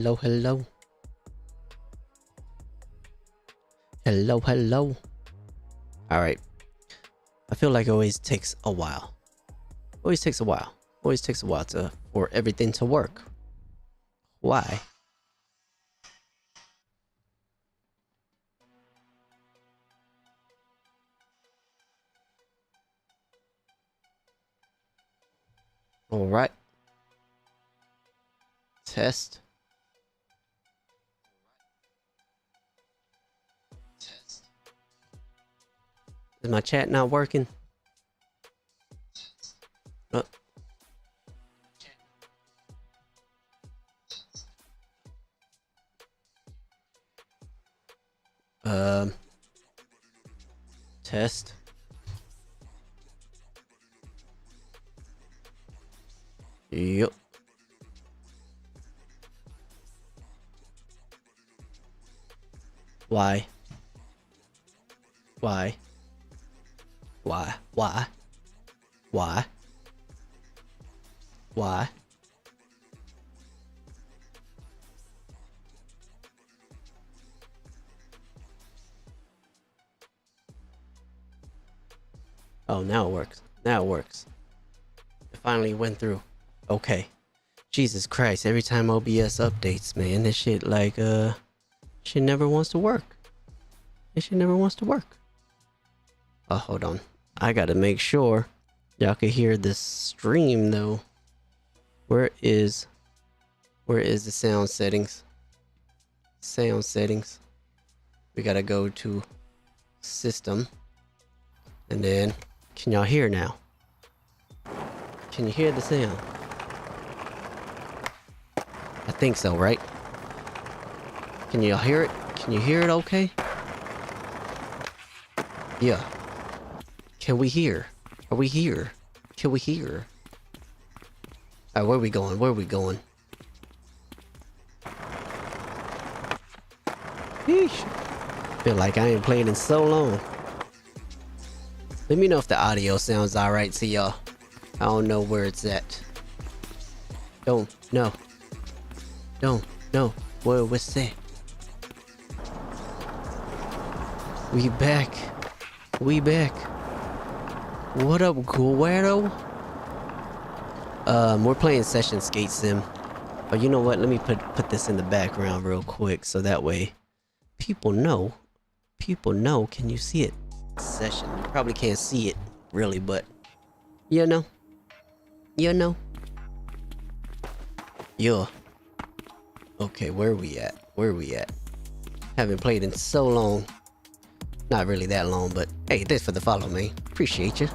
Hello, hello. Hello, hello. Alright. I feel like it always takes a while. Always takes a while. Always takes a while for everything to work. Why? Alright. Test. Is my chat not working? Oh. Test. Yup. Why? Why? Why? Why? Why? Why? Oh, now it works. Now it works. It finally went through. Okay. Jesus Christ, every time OBS updates, man, this shit like, shit never wants to work. This shit never wants to work. Oh, hold on. I gotta make sure y'all can hear this stream, though. Where is the sound settings? Sound settings. We gotta go to system. And then, can y'all hear now? Can you hear the sound? I think so, right? Can y'all hear it? Can you hear it okay? Yeah. Can we hear? Are we here? Can we hear? Alright, where are we going? Where are we going? Yeesh. Feel like I ain't played in so long. Let me know if the audio sounds alright to y'all. I don't know where it's at. Don't know. What's that? We back. We back. What up, Guero? We're playing Session Skate Sim. Oh, you know what? Let me put this in the background real quick so that way people know. People know. Can you see it? Session. You probably can't see it really, but you know. You know. Yeah. Okay, where are we at? Where are we at? Haven't played in so long. Not really that long, but hey, thanks for the follow, man. Appreciate you.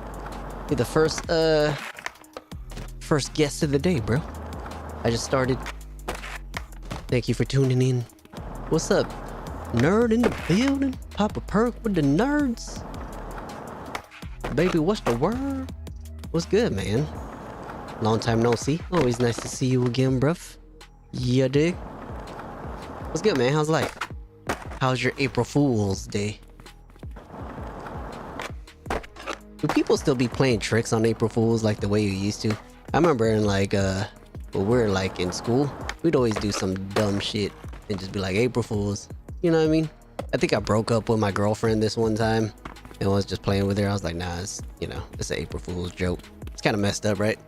You're the first guest of the day, bro. I just started. Thank you for tuning in. What's up? Nerd in the building? Papa Perk with the nerds? Baby, what's the word? What's good, man? Long time no see. Always nice to see you again, bruv. Yeah, dig? What's good, man? How's life? How's your April Fool's Day? Do people still be playing tricks on April Fools like the way you used to? I remember in like, when we were like in school, we'd always do some dumb shit and just be like, April Fools. You know what I mean? I think I broke up with my girlfriend this one time and was just playing with her. I was like, nah, it's, you know, it's an April Fool's joke. It's kind of messed up, right?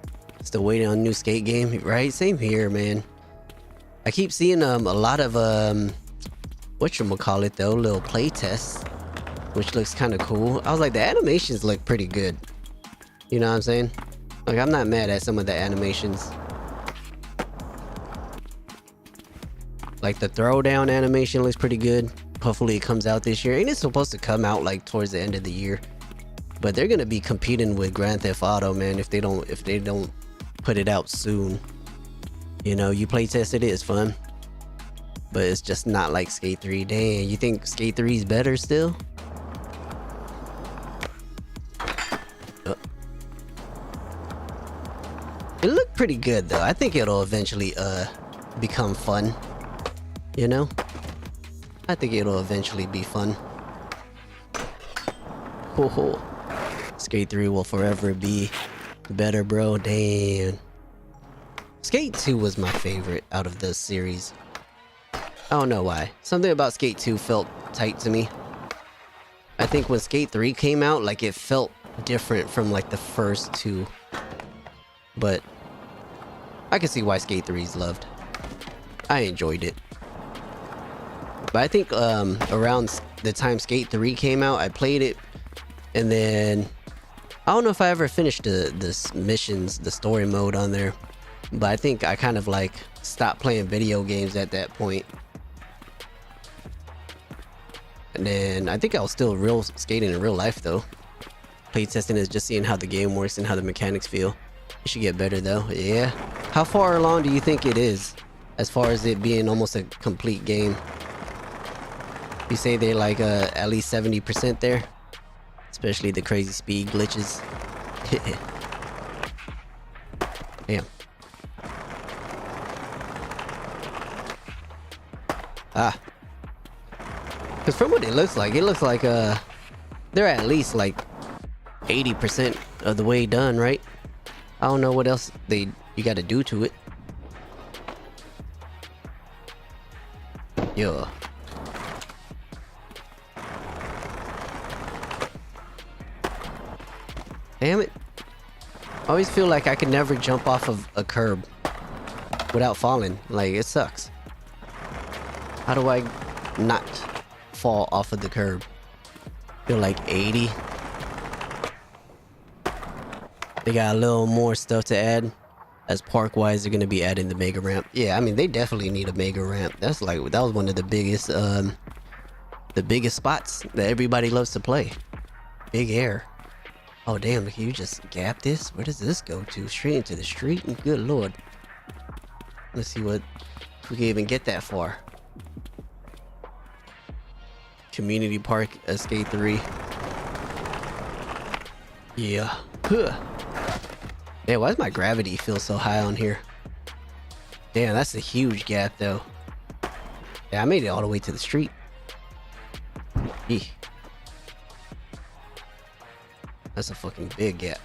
Still waiting on a new skate game, right? Same here, man. I keep seeing a lot of whatchamacallit though, little play tests, which looks kind of cool. I was like, the animations look pretty good. You know what I'm saying? Like, I'm not mad at some of the animations. Like the throwdown animation looks pretty good. Hopefully it comes out this year. Ain't it supposed to come out like towards the end of the year? But they're gonna be competing with Grand Theft Auto, man, if they don't put it out soon. You know, you play test it is fun. But it's just not like Skate 3. Dang, you think Skate 3 is better still? It looked pretty good though. I think it'll eventually become fun. You know? I think it'll eventually be fun. Ho ho. Skate 3 will forever be better, bro. Damn. Skate 2 was my favorite out of the series. I don't know why. Something about Skate 2 felt tight to me. I think when Skate 3 came out, like, it felt different from, like, the first two. But I can see why Skate 3 is loved. I enjoyed it. But I think around the time Skate 3 came out, I played it, and then I don't know if I ever finished the missions, the story mode on there. But I think I kind of like stopped playing video games at that point. And then I think I was still real skating in real life though. Playtesting is just seeing how the game works and how the mechanics feel. It should get better though. Yeah. How far along do you think it is? As far as it being almost a complete game. You say they're like at least 70% there? Especially the crazy speed glitches. Damn. Ah. Because from what it looks like they're at least like 80% of the way done, right? I don't know what else you gotta do to it. Yeah. Damn it. I always feel like I could never jump off of a curb without falling. Like, it sucks. How do I not fall off of the curb? Feel like 80. They got a little more stuff to add. As park-wise, they're gonna be adding the mega ramp. Yeah, I mean, they definitely need a mega ramp. That was one of the biggest spots that everybody loves to play. Big air. Oh damn, can you just gap this? Where does this go to? Straight into the street? Good lord. Let's see if we can even get that far. Community Park, Skate 3. Yeah. Huh. Man, why does my gravity feel so high on here? Damn, that's a huge gap though. Yeah, I made it all the way to the street. Eeh. That's a fucking big gap.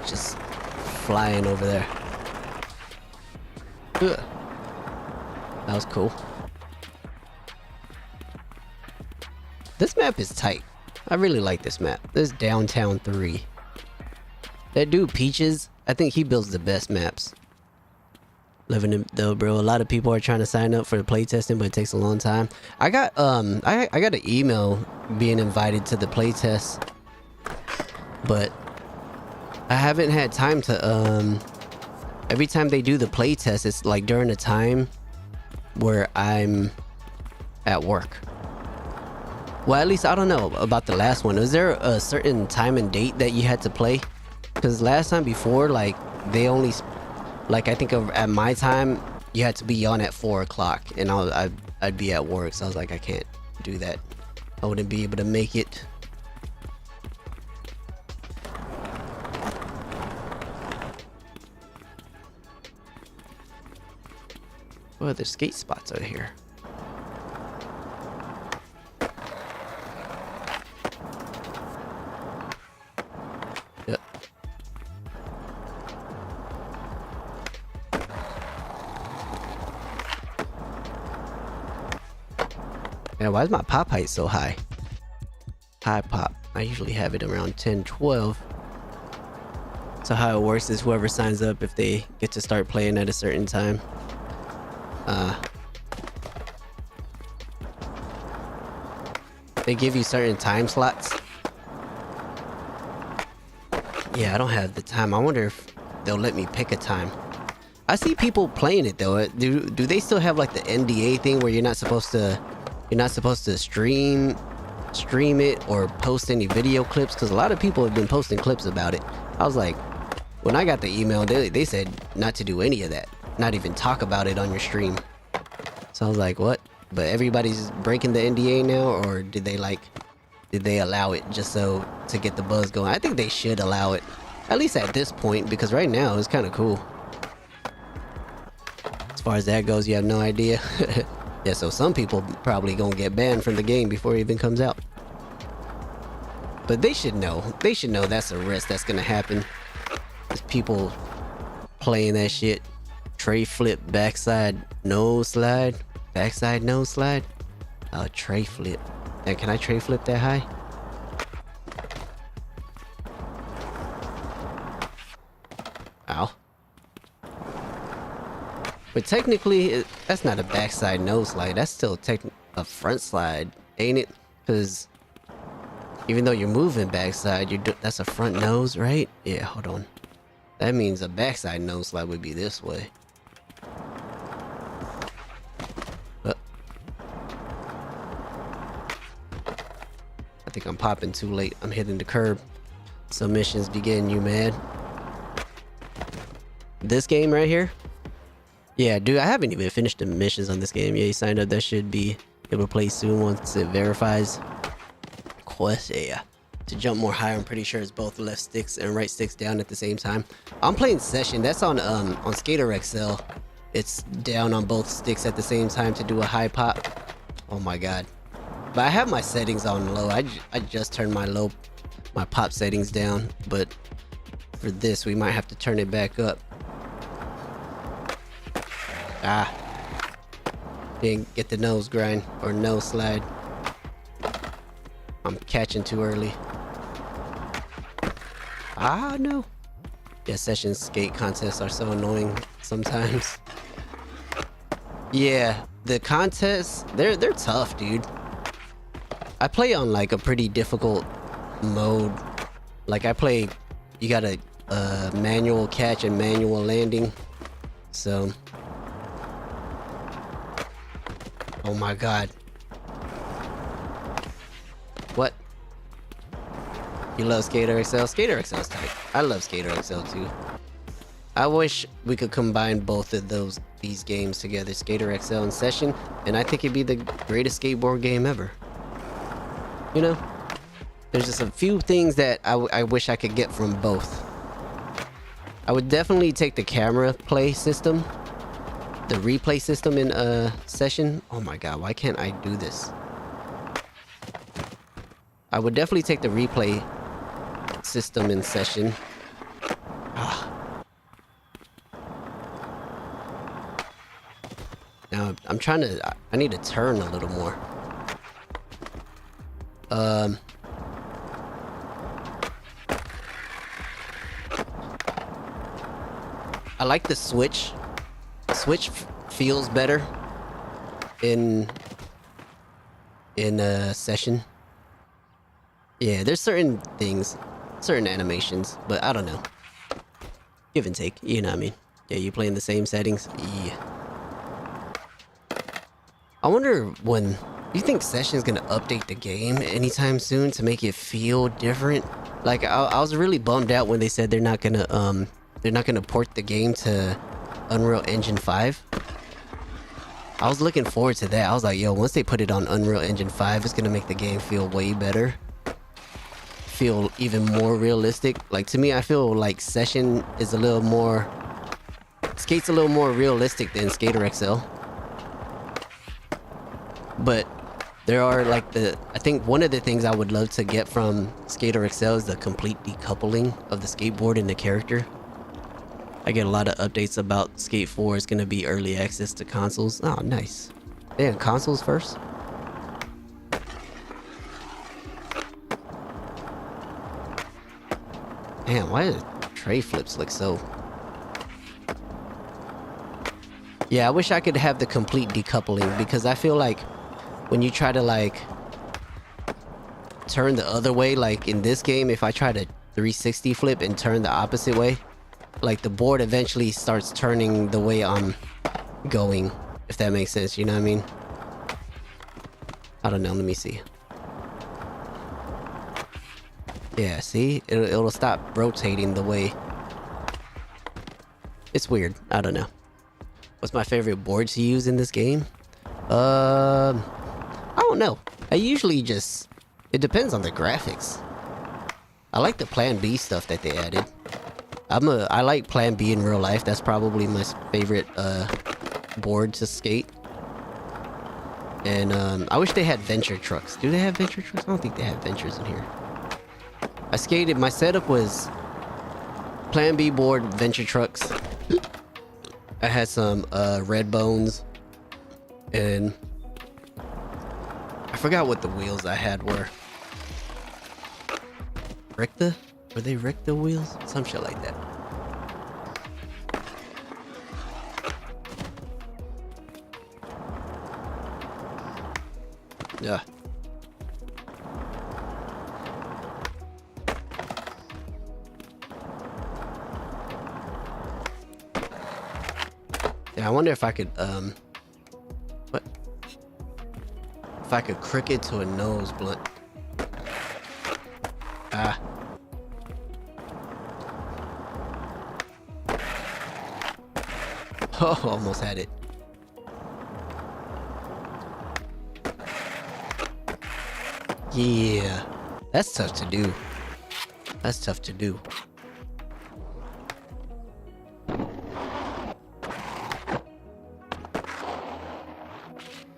Just flying over there. Ugh. That was cool. This map is tight. I really like this map. This is Downtown 3. That dude Peaches, I think he builds the best maps. Living in though, bro. A lot of people are trying to sign up for the playtesting, but it takes a long time. I got I got an email being invited to the playtest, but I haven't had time to every time they do the playtest, it's like during a time where I'm at work. Well, at least I don't know about the last one. Was there a certain time and date that you had to play? Because last time before, like they only. Like, I think at my time, you had to be on at 4 o'clock, and I'd be at work, so I was like, I can't do that. I wouldn't be able to make it. What other skate spots are here? Yeah, why is my pop height so high? High pop. I usually have it around 10, 12. So how it works is whoever signs up, if they get to start playing at a certain time, they give you certain time slots. Yeah, I don't have the time. I wonder if they'll let me pick a time. I see people playing it though. Do they still have like the NDA thing where you're not supposed to stream it or post any video clips? Because a lot of people have been posting clips about it. I was like, when I got the email, they said not to do any of that, not even talk about it on your stream. So I was like, what? But everybody's breaking the NDA now, or did they allow it just so to get the buzz going? I think they should allow it, at least at this point, because right now it's kind of cool. As far as that goes, you have no idea. Yeah, so some people probably gonna get banned from the game before it even comes out. But they should know. They should know that's a risk that's gonna happen. There's people playing that shit. Tray flip, backside nose slide. Backside nose slide. Tray flip. And can I tray flip that high? Ow. But technically, that's not a backside nose slide. That's still a front slide, ain't it? Because even though you're moving backside, that's a front nose, right? Yeah, hold on. That means a backside nose slide would be this way. I think I'm popping too late. I'm hitting the curb. Submissions be getting you mad. This game right here? Yeah, dude, I haven't even finished the missions on this game. Yeah, you signed up. That should be able to play soon once it verifies. Quest, yeah. To jump more higher, I'm pretty sure it's both left sticks and right sticks down at the same time. I'm playing Session. That's on Skater XL. It's down on both sticks at the same time to do a high pop. Oh my god. But I have my settings on low. I just turned my pop settings down. But for this, we might have to turn it back up. Ah. Didn't get the nose grind or nose slide. I'm catching too early. Ah, no. Yeah, Session skate contests are so annoying sometimes. Yeah, the contests, they're tough, dude. I play on like a pretty difficult mode. Like you got a manual catch and manual landing. So, oh my god. What? You love Skater XL? Skater XL's tight. I love Skater XL too. I wish we could combine both of these games together, Skater XL and Session, and I think it'd be the greatest skateboard game ever. You know, there's just a few things that I wish I could get from both. I would definitely take the camera play system, the replay system in Session. Oh my god, why can't I do this? I would definitely take the replay system in Session. Ah. Now I'm trying to. I need to turn a little more. I like the switch. Switch feels better in Session. Yeah, there's certain things, certain animations, but I don't know. Give and take, you know what I mean? Yeah, you play in the same settings? Yeah. I wonder when... Do you think Session's gonna update the game anytime soon to make it feel different? Like, I was really bummed out when they said they're not gonna port the game to Unreal Engine 5. I was looking forward to that. I was like, yo, once they put it on Unreal Engine 5, it's gonna make the game feel way better. Feel even more realistic. Like, to me, I feel like Session is a little more... Skate's a little more realistic than Skater XL. But there are like I think one of the things I would love to get from Skater XL is the complete decoupling of the skateboard and the character. I get a lot of updates about Skate 4 is going to be early access to consoles. Oh, nice. Damn, consoles first? Damn, why do tray flips look so... Yeah, I wish I could have the complete decoupling because I feel like when you try to like turn the other way, like in this game, if I try to 360 flip and turn the opposite way, like the board eventually starts turning the way I'm going, if that makes sense, you know what I mean? I don't know, let me see. Yeah, see? It'll stop rotating the way... It's weird, I don't know. What's my favorite board to use in this game? I don't know. I usually just... It depends on the graphics. I like the Plan B stuff that they added. I like Plan B in real life. That's probably my favorite board to skate. And I wish they had Venture trucks. Do they have Venture trucks? I don't think they have Ventures in here. I skated... My setup was... Plan B board, Venture Trucks. I had some Red Bones, and I forgot what the wheels I had were. Ricta? Were they Ricta wheels? Some shit like that. Yeah. Yeah, I wonder if I could, what? If I could crick it to a nose blunt. Ah. Oh, almost had it. Yeah. That's tough to do. That's tough to do.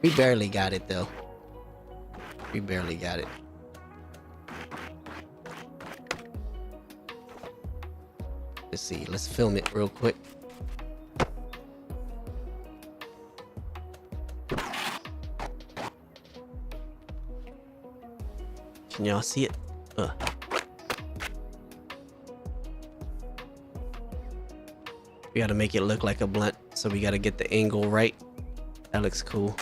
We barely got it though. We barely got it. Let's see. Let's film it real quick. Can y'all see it? We gotta make it look like a blunt, so we gotta get the angle right. That looks cool.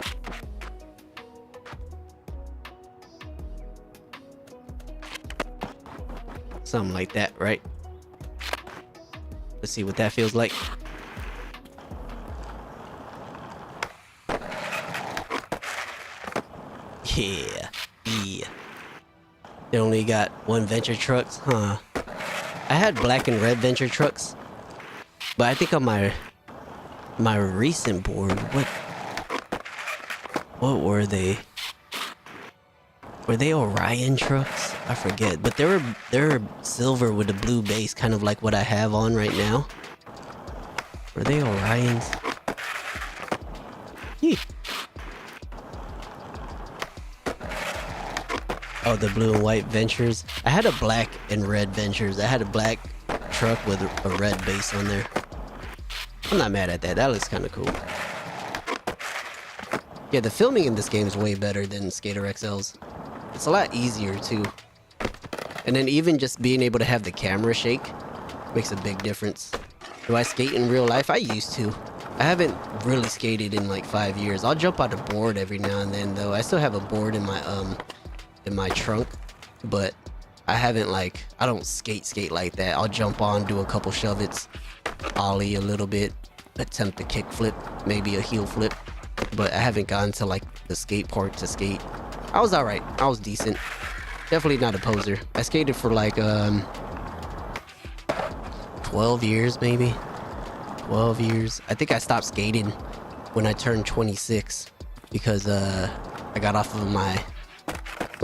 Something like that, right? Let's see what that feels like. Yeah. They only got one Venture Trucks, huh? I had black and red Venture Trucks, but I think on my recent board, what were they? Were they Orion trucks? I forget, but they're silver with a blue base, kind of like what I have on right now. Were they Orions? Oh, the blue and white Ventures. I had a black and red Ventures. I had a black truck with a red base on there. I'm not mad at that. That looks kind of cool. Yeah, the filming in this game is way better than Skater XL's. It's a lot easier too. And then even just being able to have the camera shake makes a big difference. Do I skate in real life? I used to. I haven't really skated in like 5 years. I'll jump out a board every now and then though. I still have a board in my trunk, but I haven't I don't skate like that. I'll jump on, do a couple shove-its, ollie a little bit, attempt a kick flip, maybe a heel flip, but I haven't gotten to like the skate park to skate. I was alright. I was decent. Definitely not a poser. I skated for like 12 years maybe. 12 years. I think I stopped skating when I turned 26 because I got off of my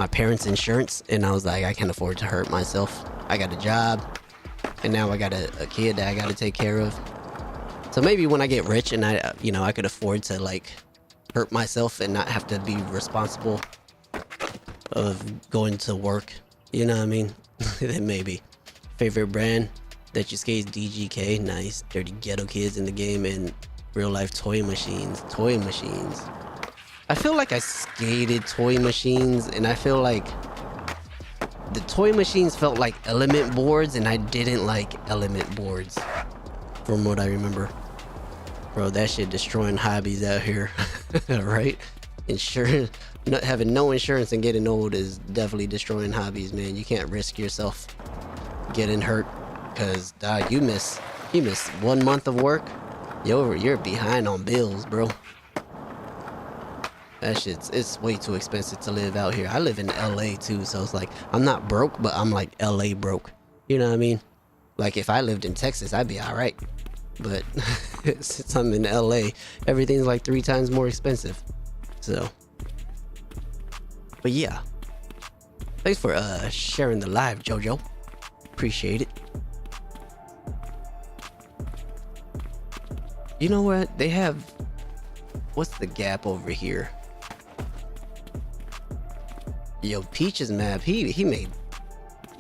parents' insurance, and I was like, I can't afford to hurt myself. I got a job, and now I got a kid that I got to take care of. So maybe when I get rich and I could afford to like hurt myself and not have to be responsible of going to work. You know what I mean? Then maybe. Favorite brand that you skate is DGK. Nice. Dirty Ghetto Kids in the game and real life Toy Machines. Toy Machines. I feel like I skated Toy Machines, and I feel like the Toy Machines felt like Element boards, and I didn't like Element boards from what I remember. Bro, that shit destroying hobbies out here. Right? Insurance, having no insurance and getting old is definitely destroying hobbies, man. You can't risk yourself getting hurt, because you miss 1 month of work, you're behind on bills, bro. That it's way too expensive to live out here. I live in LA too, so it's like I'm not broke, but I'm like LA broke. You know what I mean? Like if I lived in Texas, I'd be all right. But since I'm in LA, everything's like 3 times more expensive. So, but yeah, thanks for sharing the live, JoJo. Appreciate it. You know what? They have, what's the gap over here? Yo, Peach's map, he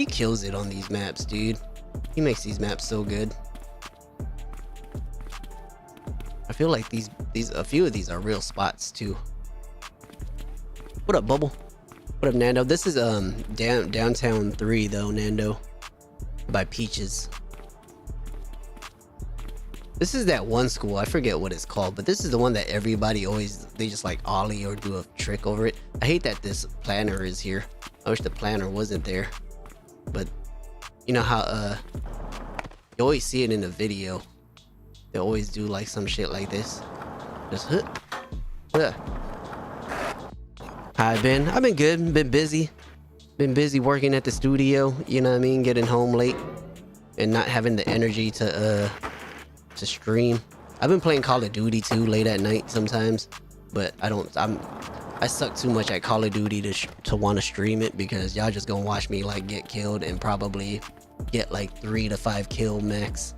kills it on these maps, dude. He makes these maps so good. I feel like these a few of these are real spots too. What up, Bubble? What up, Nando? This is Downtown 3 though, Nando. By Peaches. This is that one school, I forget what it's called, but this is the one that everybody always, they just like ollie or do a trick over it. I hate that this planner is here. I wish the planner wasn't there. But you know how you always see it in the video. They always do like some shit like this. Just How I been? I've been good, been busy. Been busy working at the studio, you know what I mean? Getting home late and not having the energy to stream. I've been playing Call of Duty too late at night sometimes, but I suck too much at Call of Duty to want to stream it because y'all just gonna watch me like get killed and probably get like 3 to 5 kill max.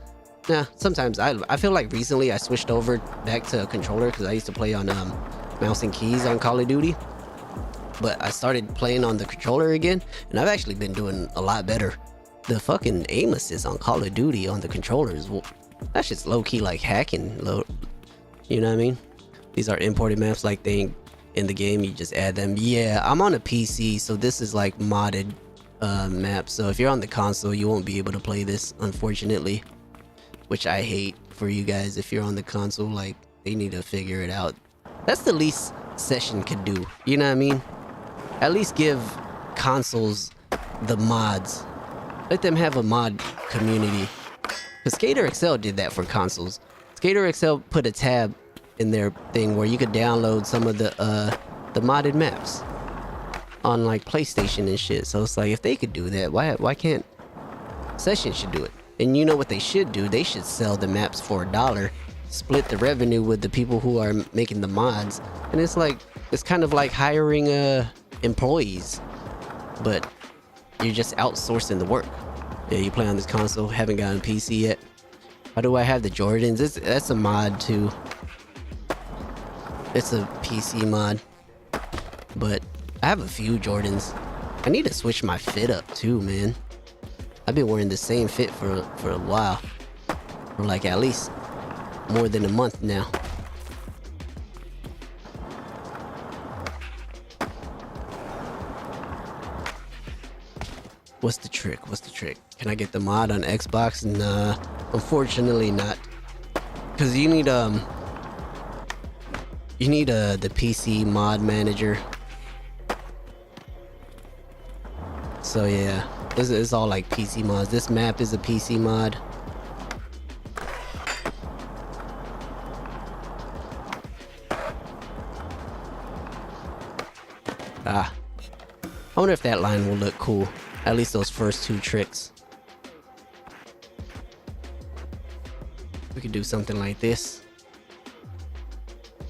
Nah, sometimes I feel like recently I switched over back to a controller because I used to play on mouse and keys on Call of Duty, but I started playing on the controller again and I've actually been doing a lot better. The fucking aim assist on Call of Duty on the controllers, that's just low-key like hacking low, you know what I mean? These are imported maps like they in the game, you just add them. Yeah, I'm on a PC, so this is like modded map, so if you're on the console you won't be able to play this, unfortunately, which I hate for you guys. If you're on the console, like they need to figure it out. That's the least Session could do, you know what I mean? At least give consoles the mods, let them have a mod community. Skater XL did that for consoles. Skater XL put a tab in their thing where you could download some of the modded maps on like PlayStation and shit. So it's like if they could do that, why can't Session should do it? And you know what they should do? They should sell the maps for $1, split the revenue with the people who are making the mods. And it's like it's kind of like hiring employees, but you're just outsourcing the work. Yeah, you play on this console, haven't gotten PC yet. How do I have the Jordans? That's a mod too. It's a PC mod. But I have a few Jordans. I need to switch my fit up too, man. I've been wearing the same fit for a while. For like at least more than a month now. What's the trick? What's the trick? Can I get the mod on Xbox? Nah, unfortunately not. Cause you need the PC mod manager. So yeah, it's all like PC mods. This map is a PC mod. I wonder if that line will look cool. At least those first 2 tricks. We could do something like this.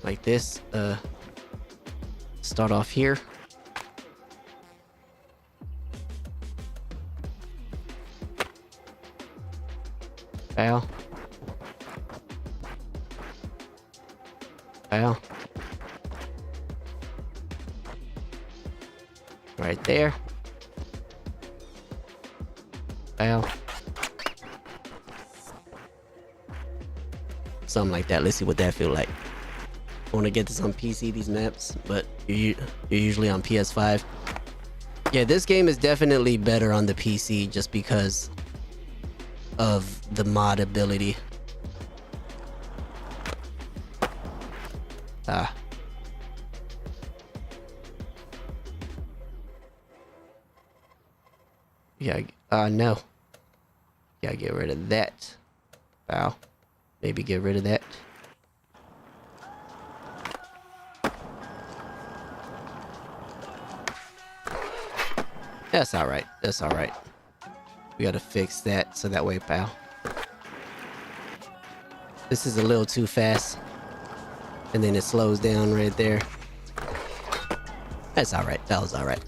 Like this. Start off here. Bow. Bow. Right there. Bow. Something like that. Let's see what that feel like. I want to get this on PC, these maps, but you're usually on PS5. Yeah, this game is definitely better on the PC just because of the mod ability. Yeah, no. Gotta get rid of that. Wow. Maybe get rid of that. That's alright. That's alright. We gotta fix that so that way, pal. This is a little too fast. And then it slows down right there. That's alright. That was alright.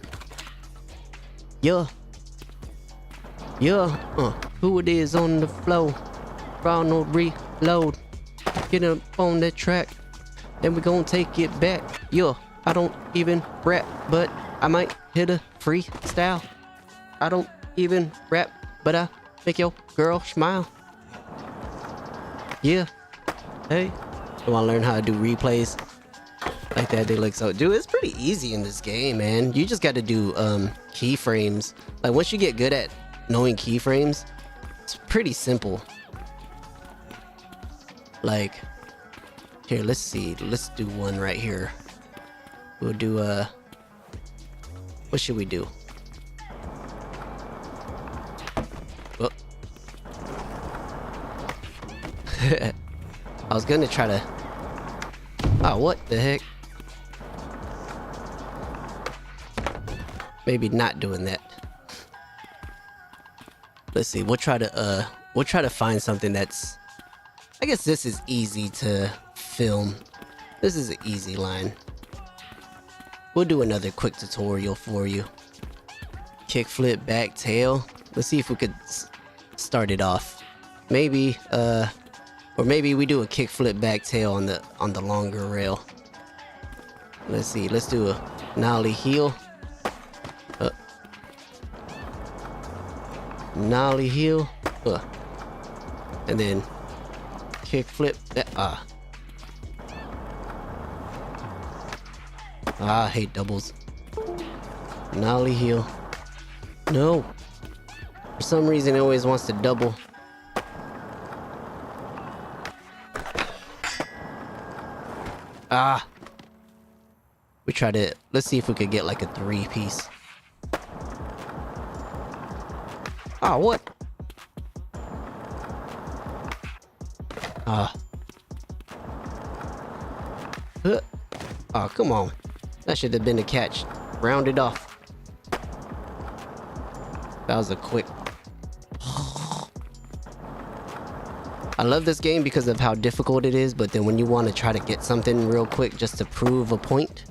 Yeah. Yeah. Who it is on the flow? Ronald reload. Get up on that track. Then we gonna take it back. Yeah. I don't even rap, but I might hit a freestyle. I don't even rap, but I Make your girl smile. Yeah. Hey. I want to learn how to do replays like that. They look so... Dude, it's pretty easy in this game, man. You just got to do keyframes. Like, once you get good at knowing keyframes, it's pretty simple. Like, here, let's see. Let's do one right here. We'll do, what should we do? Oh. I was gonna try to... Oh, what the heck? Maybe not doing that. Let's see. We'll try to find something that's... I guess this is easy to film. This is an easy line. We'll do another quick tutorial for you. Kickflip back tail. Let's see if we could start it off. Maybe, or maybe we do a kickflip back tail on the longer rail. Let's see. Let's do a nollie heel. Nollie heel. And then kickflip. I hate doubles. Nollie heel. No. For some reason, it always wants to double. We try to... Let's see if we could get like a 3-piece. What? Come on. That should have been a catch. Rounded off. That was a quick... I love this game because of how difficult it is, but then when you want to try to get something real quick just to prove a point,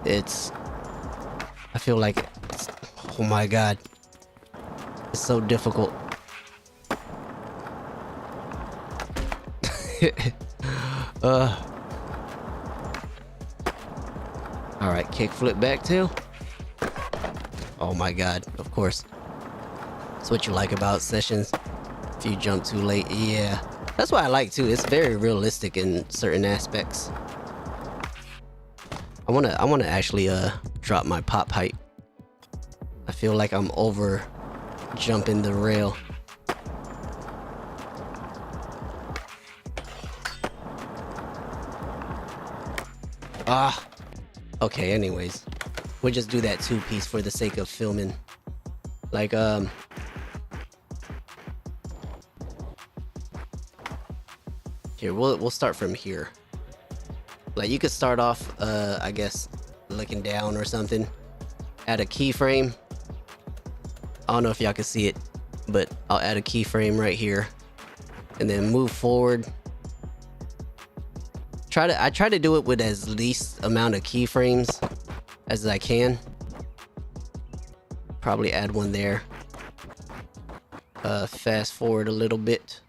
it's... I feel like it's... Oh my god. It's so difficult. Alright, kickflip back tail. Oh my god, of course. That's what you like about sessions. If you jump too late, yeah. That's what I like too. It's very realistic in certain aspects. I wanna actually drop my pop height. I feel like I'm over jumping the rail. Okay, anyways. We'll just do that 2-piece for the sake of filming. Like, here, we'll start from here. Like, you could start off, I guess, looking down or something. Add a keyframe. I don't know if y'all can see it, but I'll add a keyframe right here. And then move forward. I try to do it with as least amount of keyframes as I can. Probably add one there. Fast forward a little bit.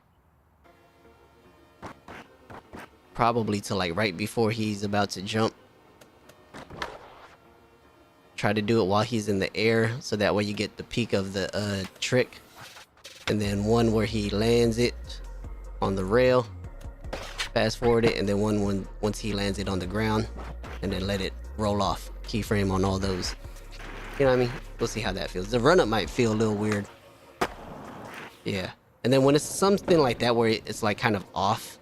Probably to like right before he's about to jump. Try to do it while he's in the air, so that way you get the peak of the trick. And then one where he lands it on the rail. Fast forward it, and then one once he lands it on the ground, and then let it roll off. Keyframe on all those. You know what I mean? We'll see how that feels. The run up might feel a little weird. Yeah. And then when it's something like that where it's like kind of off,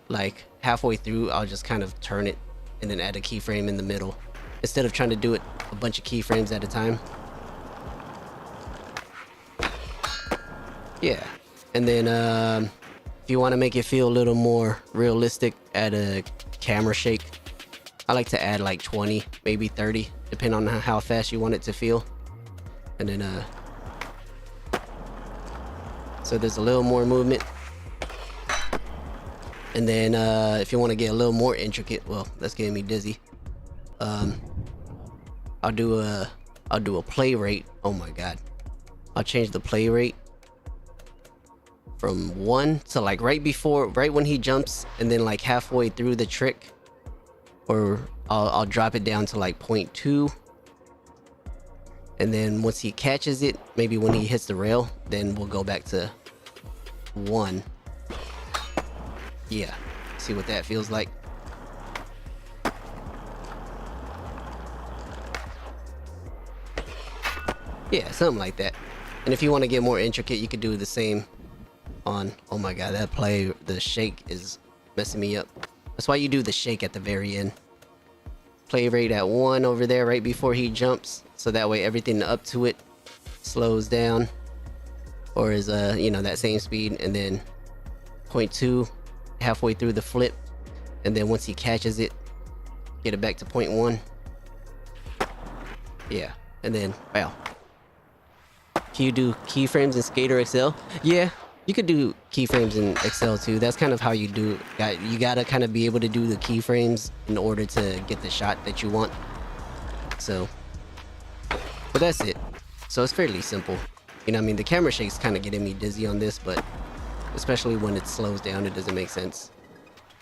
like halfway through, I'll just kind of turn it and then add a keyframe in the middle instead of trying to do it a bunch of keyframes at a time. Yeah. And then if you want to make it feel a little more realistic, add a camera shake. I like to add like 20, maybe 30, depending on how fast you want it to feel. And then so there's a little more movement. And then if you want to get a little more intricate, well, that's getting me dizzy. I'll do a play rate. Oh my god. I'll change the play rate from 1 to like right when he jumps, and then like halfway through the trick, or I'll drop it down to like 0.2, And then once he catches it, maybe when he hits the rail, then we'll go back to 1. Yeah, see what that feels like. Yeah, something like that. And if you want to get more intricate, you could do the same on... Oh my god, that play, the shake is messing me up. That's why you do the shake at the very end. Play rate at 1 over there right before he jumps, so that way everything up to it slows down, or is you know, that same speed. And then 0.2 halfway through the flip, and then once he catches it, get it back to 0.1. Yeah, and then wow. Can you do keyframes in Skater XL? Yeah, you could do keyframes in Excel too. That's kind of how you do. You gotta kind of be able to do the keyframes in order to get the shot that you want. So, but that's it. So it's fairly simple. You know what I mean? The camera shake's kind of getting me dizzy on this, but especially when it slows down, it doesn't make sense.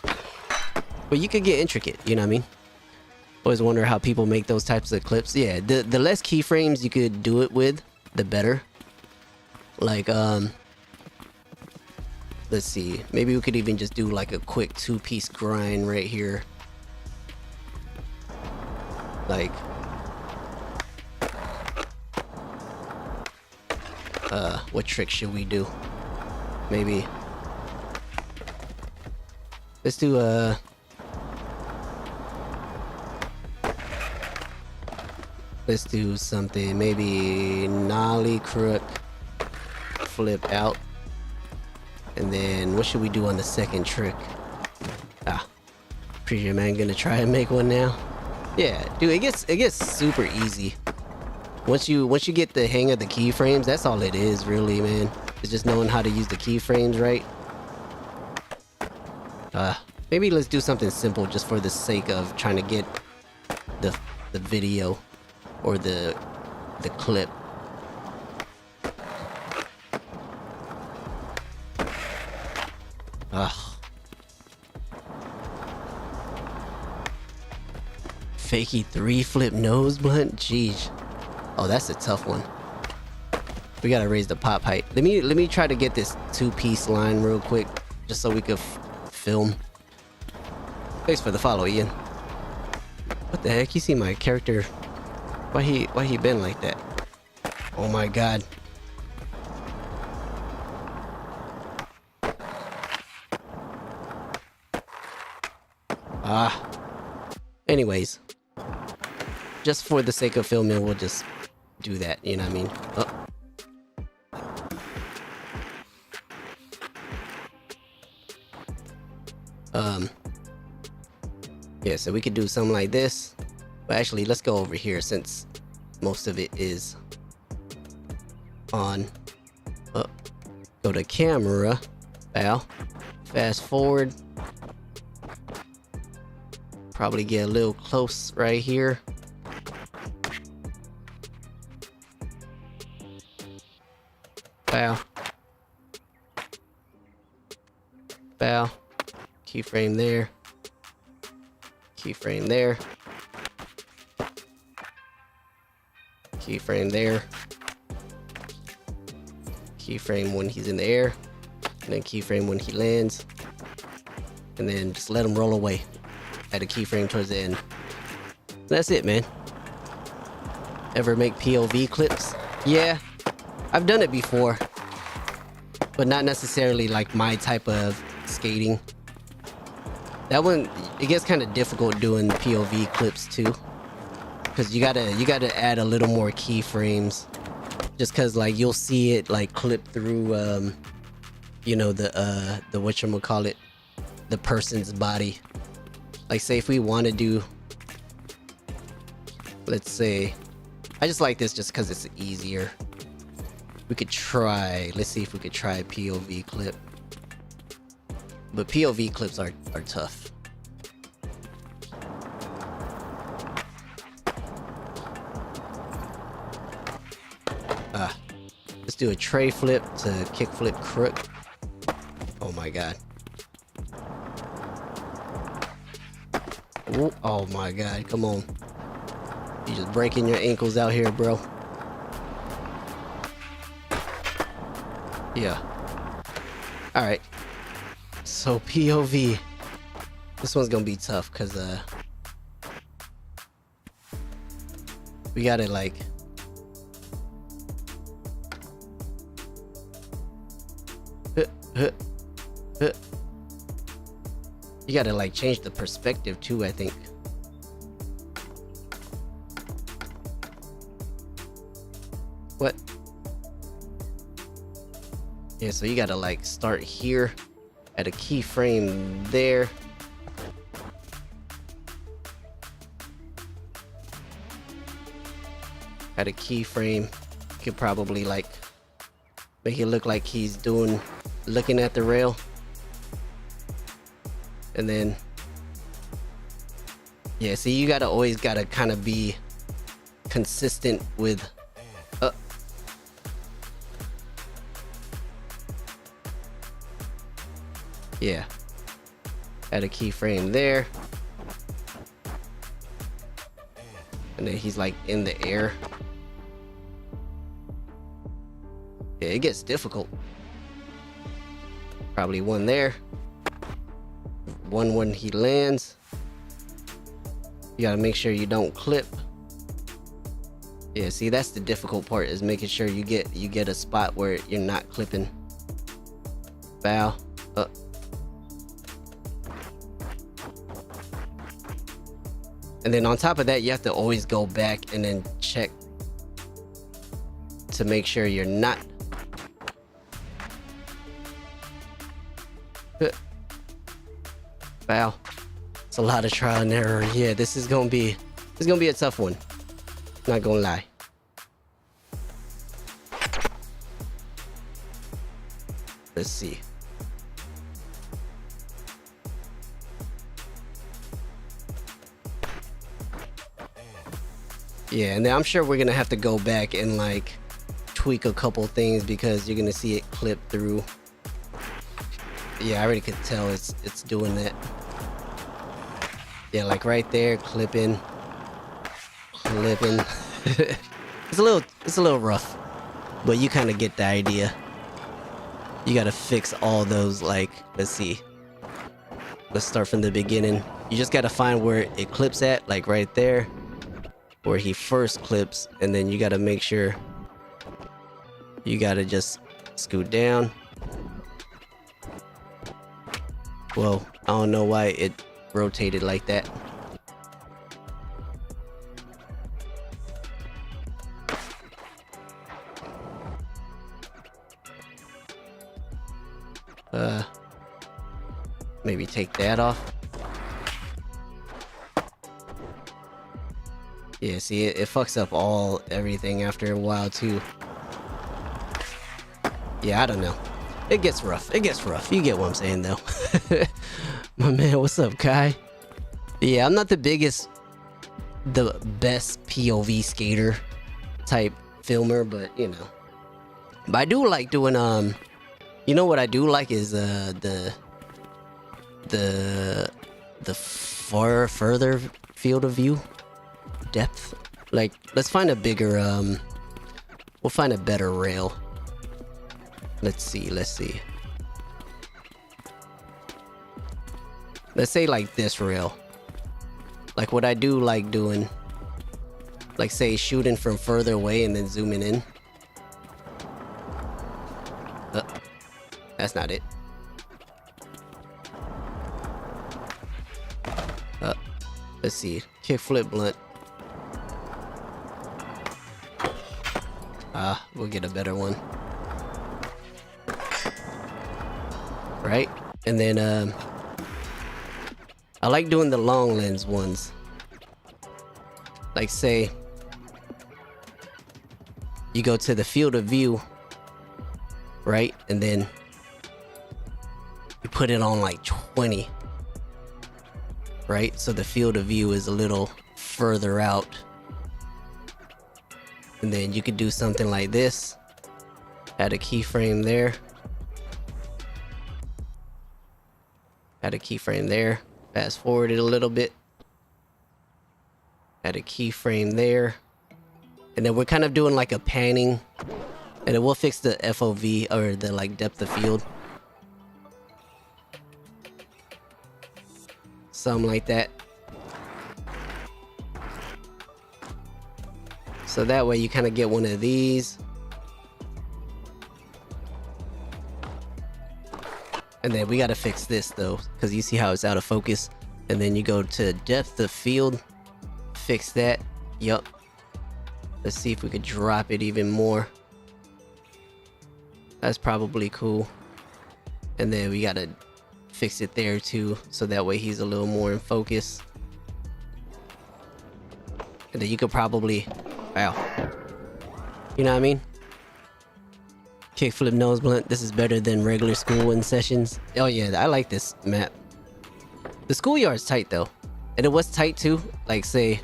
But you could get intricate, you know what I mean? Always wonder how people make those types of clips. Yeah, the less keyframes you could do it with, the better. Like, let's see. Maybe we could even just do like a quick 2-piece grind right here. Like, what trick should we do? Maybe let's do let's do something, maybe nollie crook, flip out, and then what should we do on the second trick? Pretty sure man gonna try and make one now. Yeah, dude, it gets super easy. Once you get the hang of the keyframes, that's all it is really, man. It's just knowing how to use the keyframes right. Maybe let's do something simple just for the sake of trying to get the video or the clip. Fakey 3 flip nose blunt? Jeez. Oh, that's a tough one. We gotta raise the pop height. Let me try to get this 2-piece line real quick, just so we could film. Thanks for the follow, Ian. What the heck? You see my character? Why he been like that? Oh my god. Anyways, just for the sake of filming, we'll just do that, you know what I mean? Yeah, so we could do something like this. But actually, let's go over here since most of it is on. Go to camera. Bow. Fast forward. Probably get a little close right here. Bow. Bow. Keyframe there. Keyframe there. Keyframe there. Keyframe when he's in the air. And then keyframe when he lands. And then just let him roll away. Add a keyframe towards the end. That's it, man. Ever make POV clips? Yeah, I've done it before. But not necessarily like my type of skating. That one, it gets kind of difficult doing POV clips too, because you gotta add a little more keyframes, just because like you'll see it like clip through you know, the whatchamacallit, the person's body. Like say if we want to do, let's say, I just like this just because it's easier. We could try, let's see if we could try a POV clip. But POV clips are tough. Let's do a tray flip to kick flip crook. Oh my god. Ooh, oh my god, come on. You just breaking your ankles out here, bro. Yeah. Alright. So POV. This one's gonna be tough because we gotta like you gotta like change the perspective too, I think. What? Yeah, so you gotta like start here at a keyframe there. At a keyframe, you could probably like make it look like he's looking at the rail. And then, yeah, see, you always gotta kind of be consistent with, yeah, at a keyframe there. And then he's like in the air. Yeah, it gets difficult. Probably one there. One when he lands. You gotta make sure you don't clip. Yeah, see, that's the difficult part, is making sure you get a spot where you're not clipping. Bow up. And then on top of that, you have to always go back and then check to make sure you're not. Bow. It's a lot of trial and error. Yeah, this is gonna be a tough one. Not gonna lie. Let's see. Yeah, and then I'm sure we're gonna have to go back and like tweak a couple things because you're gonna see it clip through. Yeah, I already could tell it's doing that. Yeah, like right there, clipping. It's a little rough, but you kind of get the idea. You gotta fix all those, like, let's see. Let's start from the beginning. You just gotta find where it clips at, like right there, where he first clips, and then you gotta make sure you gotta just scoot down. Whoa, I don't know why it rotated like that. Maybe take that off. Yeah, see, it fucks up everything after a while too. Yeah, I don't know. It gets rough. You get what I'm saying though. My man, what's up, Kai? Yeah, I'm not the best POV skater type filmer, but you know. But I do like doing you know what I do like is the further field of view depth. Like, let's find a bigger we'll find a better rail. Let's see. Let's say like this rail. Like what I do like doing, like say shooting from further away and then zooming in. That's not it. Let's see. Kickflip blunt. We'll get a better one. Right? And then I like doing the long lens ones. Like say you go to the field of view, right? And then you put it on like 20. Right? So the field of view is a little further out. And then you could do something like this. Add a keyframe there. Add a keyframe there. Fast forward it a little bit. Add a keyframe there. And then we're kind of doing like a panning And it will fix the FOV or the like depth of field. Something like that. So that way you kind of get one of these. And then we got to fix this though, because you see how it's out of focus. And then you go to depth of field, fix that. Yup. Let's see if we could drop it even more. That's probably cool. And then we got to fix it there too, so that way he's a little more in focus. And then you could probably, wow, you know what I mean? Kickflip nose blunt. This is better than regular schooling sessions. Oh yeah, I like this map. The schoolyard's tight though, and it was tight too. Like say,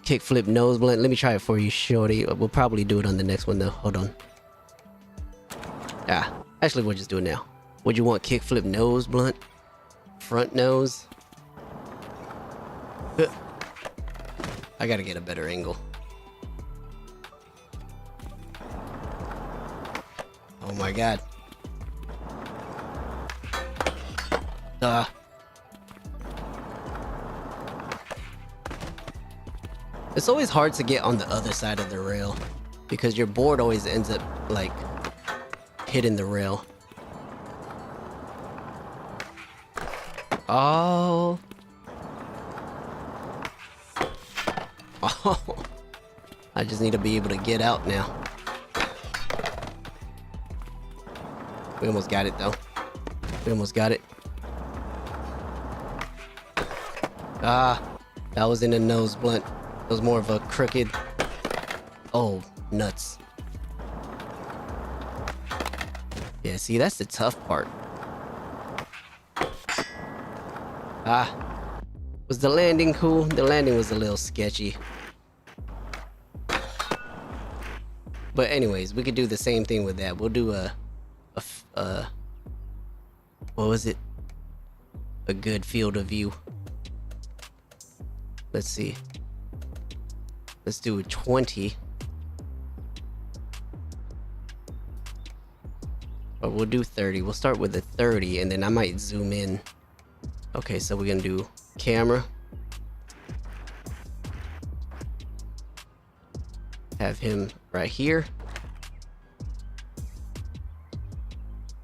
kickflip nose blunt. Let me try it for you, shorty. We'll probably do it on the next one though. Hold on. Ah, actually, we'll just do it now. Would you want kickflip nose blunt? Front nose? I gotta get a better angle. Oh my god. It's always hard to get on the other side of the rail because your board always ends up like hitting the rail. Oh. Oh. I just need to be able to get out now. We almost got it though. We almost got it. Ah, that was in the nose blunt. It was more of a crooked. Oh, nuts. Yeah, see, that's the tough part. Ah. Was the landing cool? The landing was a little sketchy. But anyways, we could do the same thing with that. We'll do what was it? A good field of view. Let's see. Let's do a 20. Or we'll do 30. We'll start with a 30 and then I might zoom in. Okay, so we're gonna do camera. Have him right here.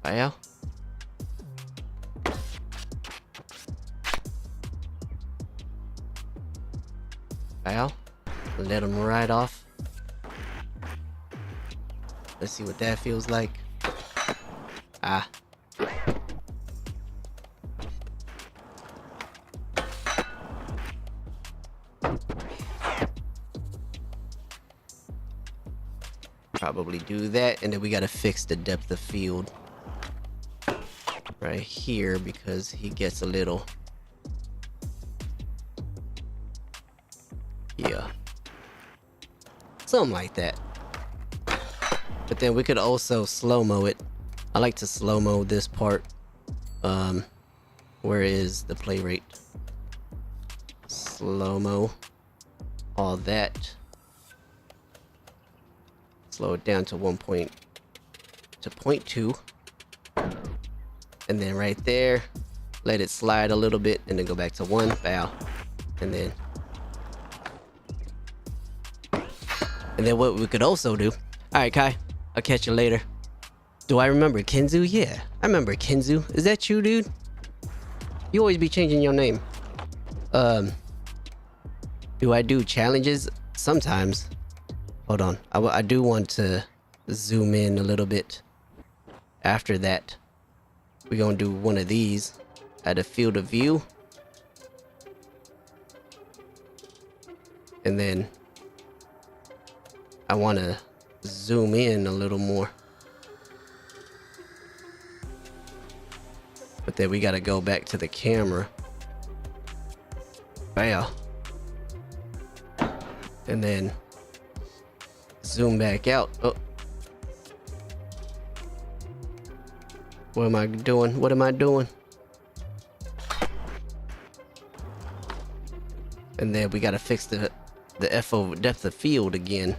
Wow. Wow. Let him ride off. Let's see what that feels like. Ah. Probably do that, and then we gotta fix the depth of field right here because he gets a little, yeah, something like that. But then we could also slow-mo it. I like to slow-mo this part. Where is the play rate? Slow-mo all that. Slow it down to 0.2, and then right there let it slide a little bit and then go back to 1. Bow. And then what we could also do, all right, Kai, I'll catch you later. Do I remember Kenzu? Yeah, I remember Kenzu. Is that you, dude? You always be changing your name. Do I do challenges? Sometimes. Hold on. I do want to zoom in a little bit. After that, we're gonna do one of these at a field of view. And then I want to zoom in a little more. But then we got to go back to the camera. Bam. And then zoom back out. Oh. What am I doing? What am I doing? And then we got to fix the FO depth of field again.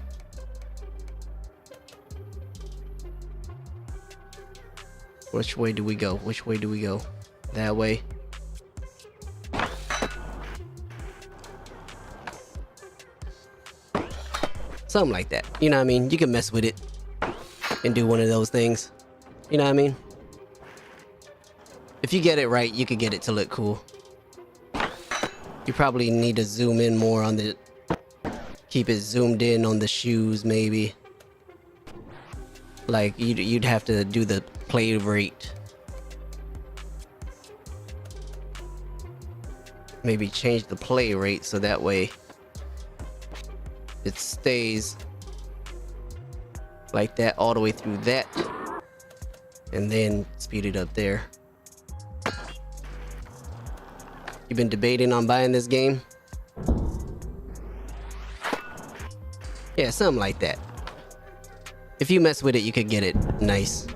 Which way do we go? Which way do we go? That way. Something like that. You know what I mean? You can mess with it and do one of those things. You know what I mean? If you get it right, you could get it to look cool. You probably need to zoom in more on the... Keep it zoomed in on the shoes, maybe. Like, you'd have to do the play rate. Maybe change the play rate so that way it stays like that all the way through that. And then speed it up there. You've been debating on buying this game? Yeah, something like that. If you mess with it, you could get it nice.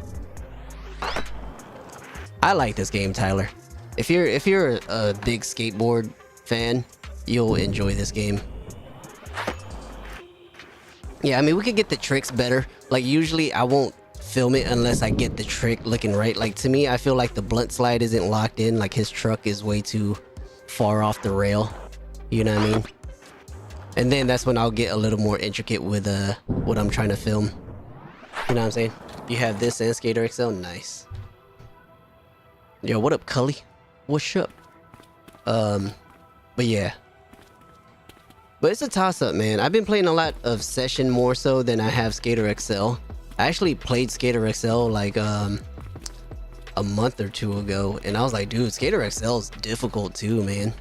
I like this game, Tyler. If you're a big skateboard fan, you'll enjoy this game. Yeah, I mean, we could get the tricks better. Like, usually I won't film it unless I get the trick looking right. Like, to me, I feel like the blunt slide isn't locked in. Like, his truck is way too far off the rail. You know what I mean? And then that's when I'll get a little more intricate with what I'm trying to film. You know what I'm saying? You have this and Skater XL. Nice. Yo, what up, Cully? What's up? But yeah. But it's a toss-up, man. I've been playing a lot of Session more so than I have Skater XL. I actually played Skater XL like a month or two ago, and I was like, dude, Skater XL is difficult too, man.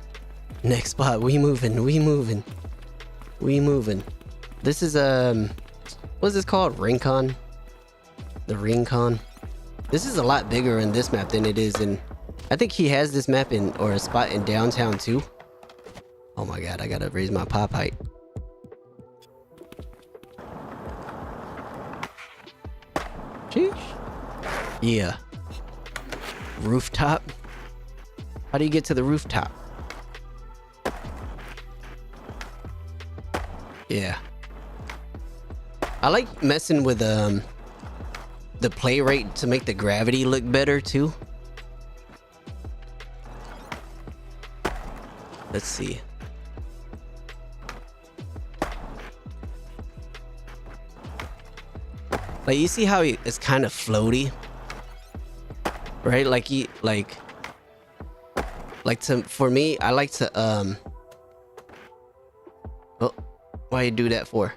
Next spot, we moving. This is what's this called? Rincon? The Rincon. This is a lot bigger in this map than it is in... I think he has this map in, or a spot in downtown too. Oh my god, I gotta raise my pop height. Sheesh. Yeah. Rooftop? How do you get to the rooftop? Yeah. I like messing with the play rate to make the gravity look better too. Let's see. Like, you see how it's kind of floaty, right? Like for me, I like to oh, why you do that for?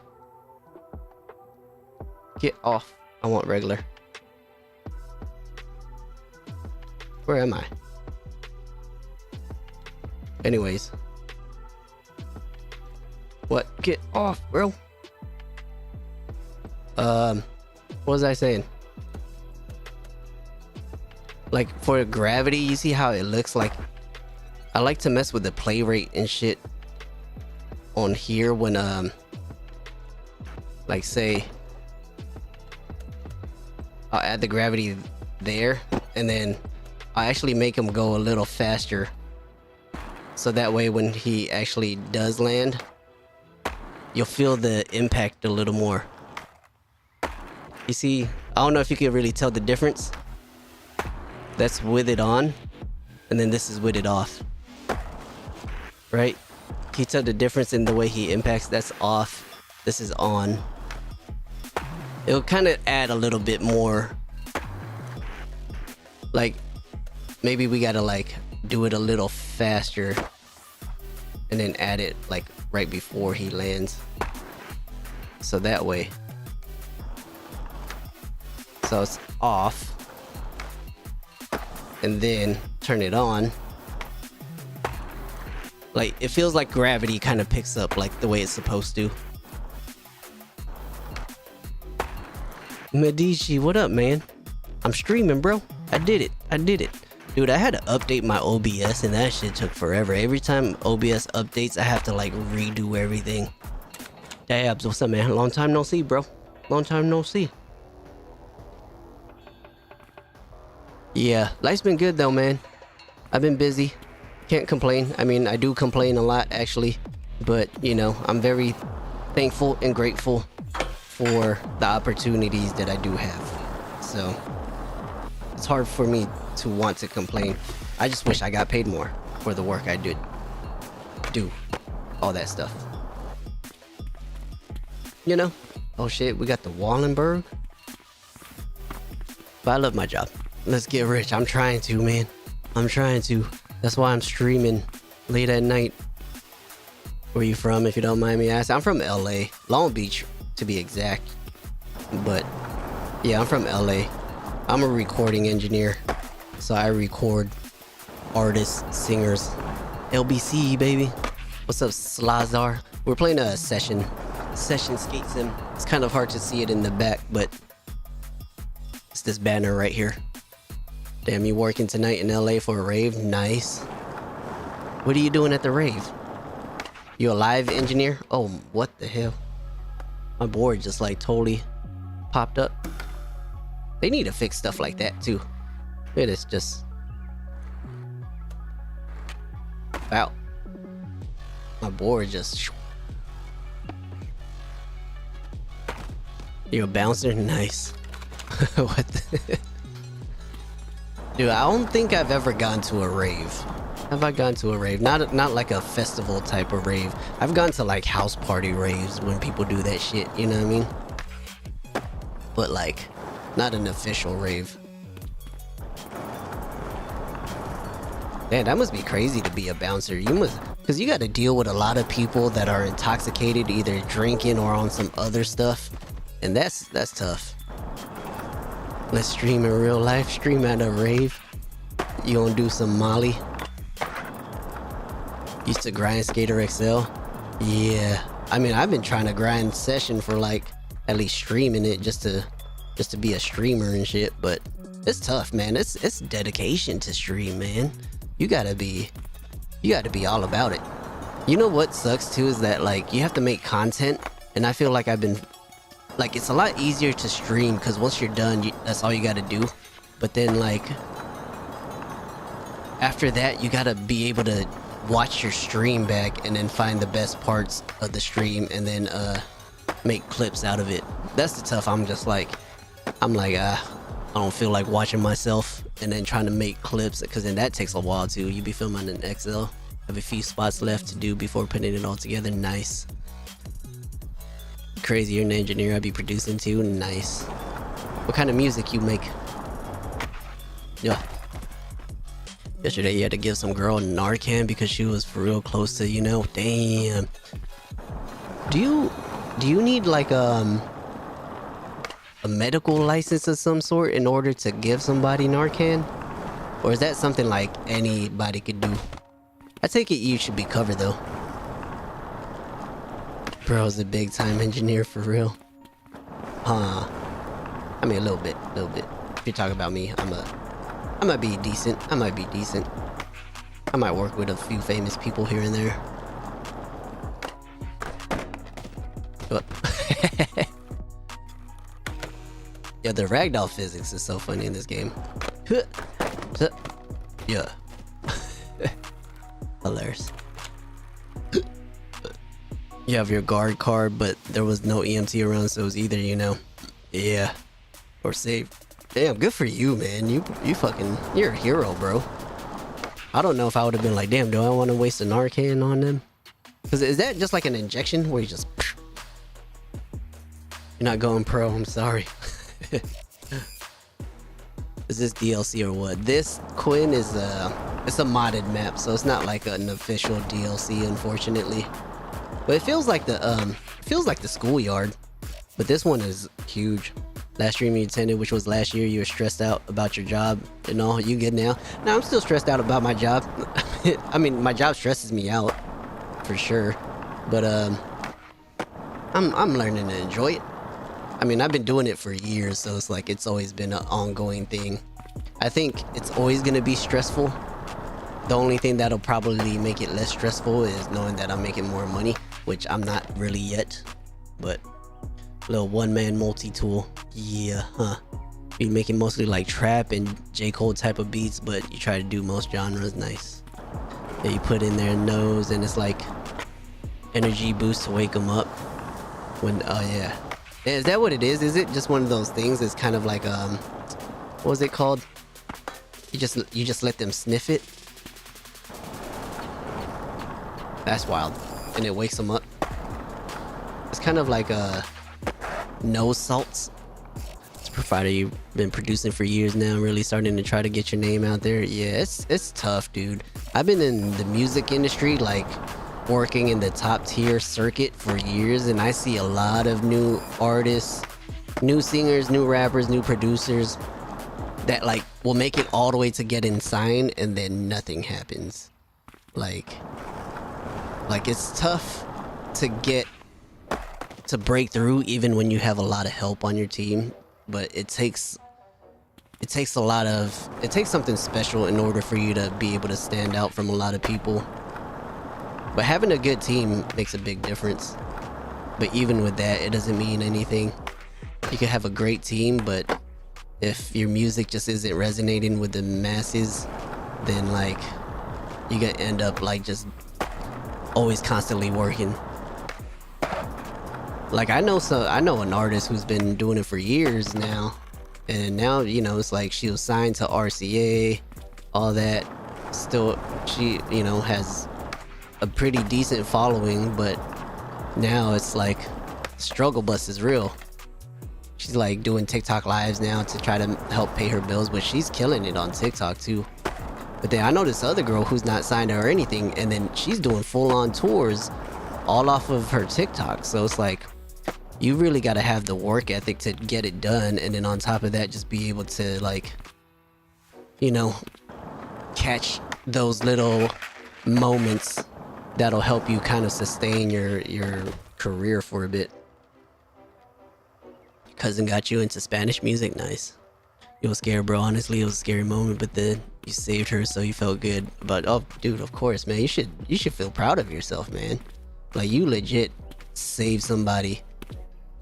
Get off. I want regular. Where am I? Anyways. What? Get off, bro. What was I saying? Like, for gravity, you see how it looks like? I like to mess with the play rate and shit on here when, like, say, I'll add the gravity there, and then I actually make him go a little faster. So that way when he actually does land, you'll feel the impact a little more. You see, I don't know if you can really tell the difference. That's with it on, and then this is with it off. Right? Can you tell the difference in the way he impacts? That's off. This is on. It'll kind of add a little bit more. Like, maybe we gotta like do it a little faster and then add it like right before he lands. So that way. So it's off. And then turn it on. Like, it feels like gravity kind of picks up like the way it's supposed to. Medici, what up, man? I'm streaming, bro. I did it. Dude, I had to update my OBS and that shit took forever. Every time OBS updates, I have to like redo everything. Dabs, what's up, man? Long time no see, bro. Long time no see. Yeah, life's been good though, man. I've been busy. Can't complain. I mean, I do complain a lot, actually. But, you know, I'm very thankful and grateful for the opportunities that I do have. So, it's hard for me to want to complain. I just wish I got paid more for the work I did. Do all that stuff. You know? Oh shit, we got the Wallenberg. But I love my job. Let's get rich. I'm trying to, man. I'm trying to. That's why I'm streaming late at night. Where you from, if you don't mind me asking? I'm from LA. Long Beach, to be exact. But, yeah, I'm from LA. I'm a recording engineer. So I record artists, singers. LBC, baby. What's up, Slazar? We're playing a session skate sim. It's kind of hard to see it in the back, but it's this banner right here. Damn, you working tonight in LA for a rave? Nice. What are you doing at the rave? You a live engineer? Oh, what the hell? My board just like totally popped up. They need to fix stuff like that too. It is just... Wow. My board just... You a bouncer? Nice. What the... Dude, I don't think I've ever gone to a rave. Have I gone to a rave? Not like a festival type of rave. I've gone to like house party raves when people do that shit, you know what I mean? But like, not an official rave. Man, that must be crazy to be a bouncer. You must, because you got to deal with a lot of people that are intoxicated, either drinking or on some other stuff. And that's tough. Let's stream in real life. Stream at a rave. You gonna do some Molly? Used to grind Skater XL. Yeah. I mean, I've been trying to grind Session for like at least streaming it just to be a streamer and shit. But it's tough, man. It's dedication to stream, man. You gotta be all about it. You know what sucks too is that like you have to make content, and I feel like I've been like, it's a lot easier to stream because once you're done, that's all you gotta do. But then like after that, you gotta be able to watch your stream back and then find the best parts of the stream and then make clips out of it. That's the tough. I'm like I don't feel like watching myself and then trying to make clips, because then that takes a while too. You be filming in XL, have a few spots left to do before putting it all together. Nice. Crazy, you're an engineer. I'd be producing too. Nice. What kind of music you make? Yeah. Yesterday you had to give some girl Narcan because she was for real close to, you know, damn. Do you need like a medical license of some sort in order to give somebody Narcan? Or is that something like anybody could do? I take it you should be covered though. Bro's a big time engineer for real. Huh. I mean a little bit. If you're talking about me, I might be decent. I might work with a few famous people here and there. But yeah, the ragdoll physics is so funny in this game. Yeah. Hilarious. You have your guard card, but there was no EMT around, so it was either, you know, yeah, or save. Damn, good for you, man. You're a hero, bro. I don't know if I would have been like, damn, do I want to waste a Narcan on them? Because is that just like an injection where you just... You're not going pro, I'm sorry. Is this DLC or what? This, Quinn, is it's a modded map, so it's not like an official DLC, unfortunately. But it feels like the schoolyard. But this one is huge. Last stream you attended, which was last year, you were stressed out about your job and all. You good now? No, I'm still stressed out about my job. I mean, my job stresses me out for sure. But I'm learning to enjoy it. I mean, I've been doing it for years, so it's like it's always been an ongoing thing. I think it's always gonna be stressful. The only thing that'll probably make it less stressful is knowing that I'm making more money, which I'm not really yet. But little one-man multi-tool. Yeah, huh. Be making mostly like trap and J. Cole type of beats, but you try to do most genres. Nice. Yeah, you put in their nose and it's like energy boost to wake them up. When, oh yeah. Is that what it is? Is it just one of those things that's kind of like, what was it called? You just let them sniff it. That's wild, and it wakes them up. It's kind of like nose salts. It's a provider you've been producing for years now, really starting to try to get your name out there. Yeah, it's tough, dude. I've been in the music industry, like working in the top tier circuit for years, and I see a lot of new artists, new singers, new rappers, new producers that like will make it all the way to getting signed, and then nothing happens. Like it's tough to break through even when you have a lot of help on your team, but it takes something special in order for you to be able to stand out from a lot of people. But having a good team makes a big difference. But even with that, it doesn't mean anything. You can have a great team, but if your music just isn't resonating with the masses, then like you gonna end up like just always constantly working. Like I know an artist who's been doing it for years now, and now, you know, it's like she was signed to RCA, all that. Still, she, you know, has a pretty decent following, but now it's like struggle bus is real. She's like doing TikTok lives now to try to help pay her bills, but she's killing it on TikTok too. But then I know this other girl who's not signed or anything, and then she's doing full-on tours all off of her TikTok. So it's like, you really got to have the work ethic to get it done, and then on top of that, just be able to, like, you know, catch those little moments that'll help you kind of sustain your career for a bit. Your cousin got you into Spanish music, nice. It was scary, bro. Honestly, it was a scary moment, but then you saved her, so you felt good. But oh, dude, of course, man, you should feel proud of yourself, man. Like, you legit saved somebody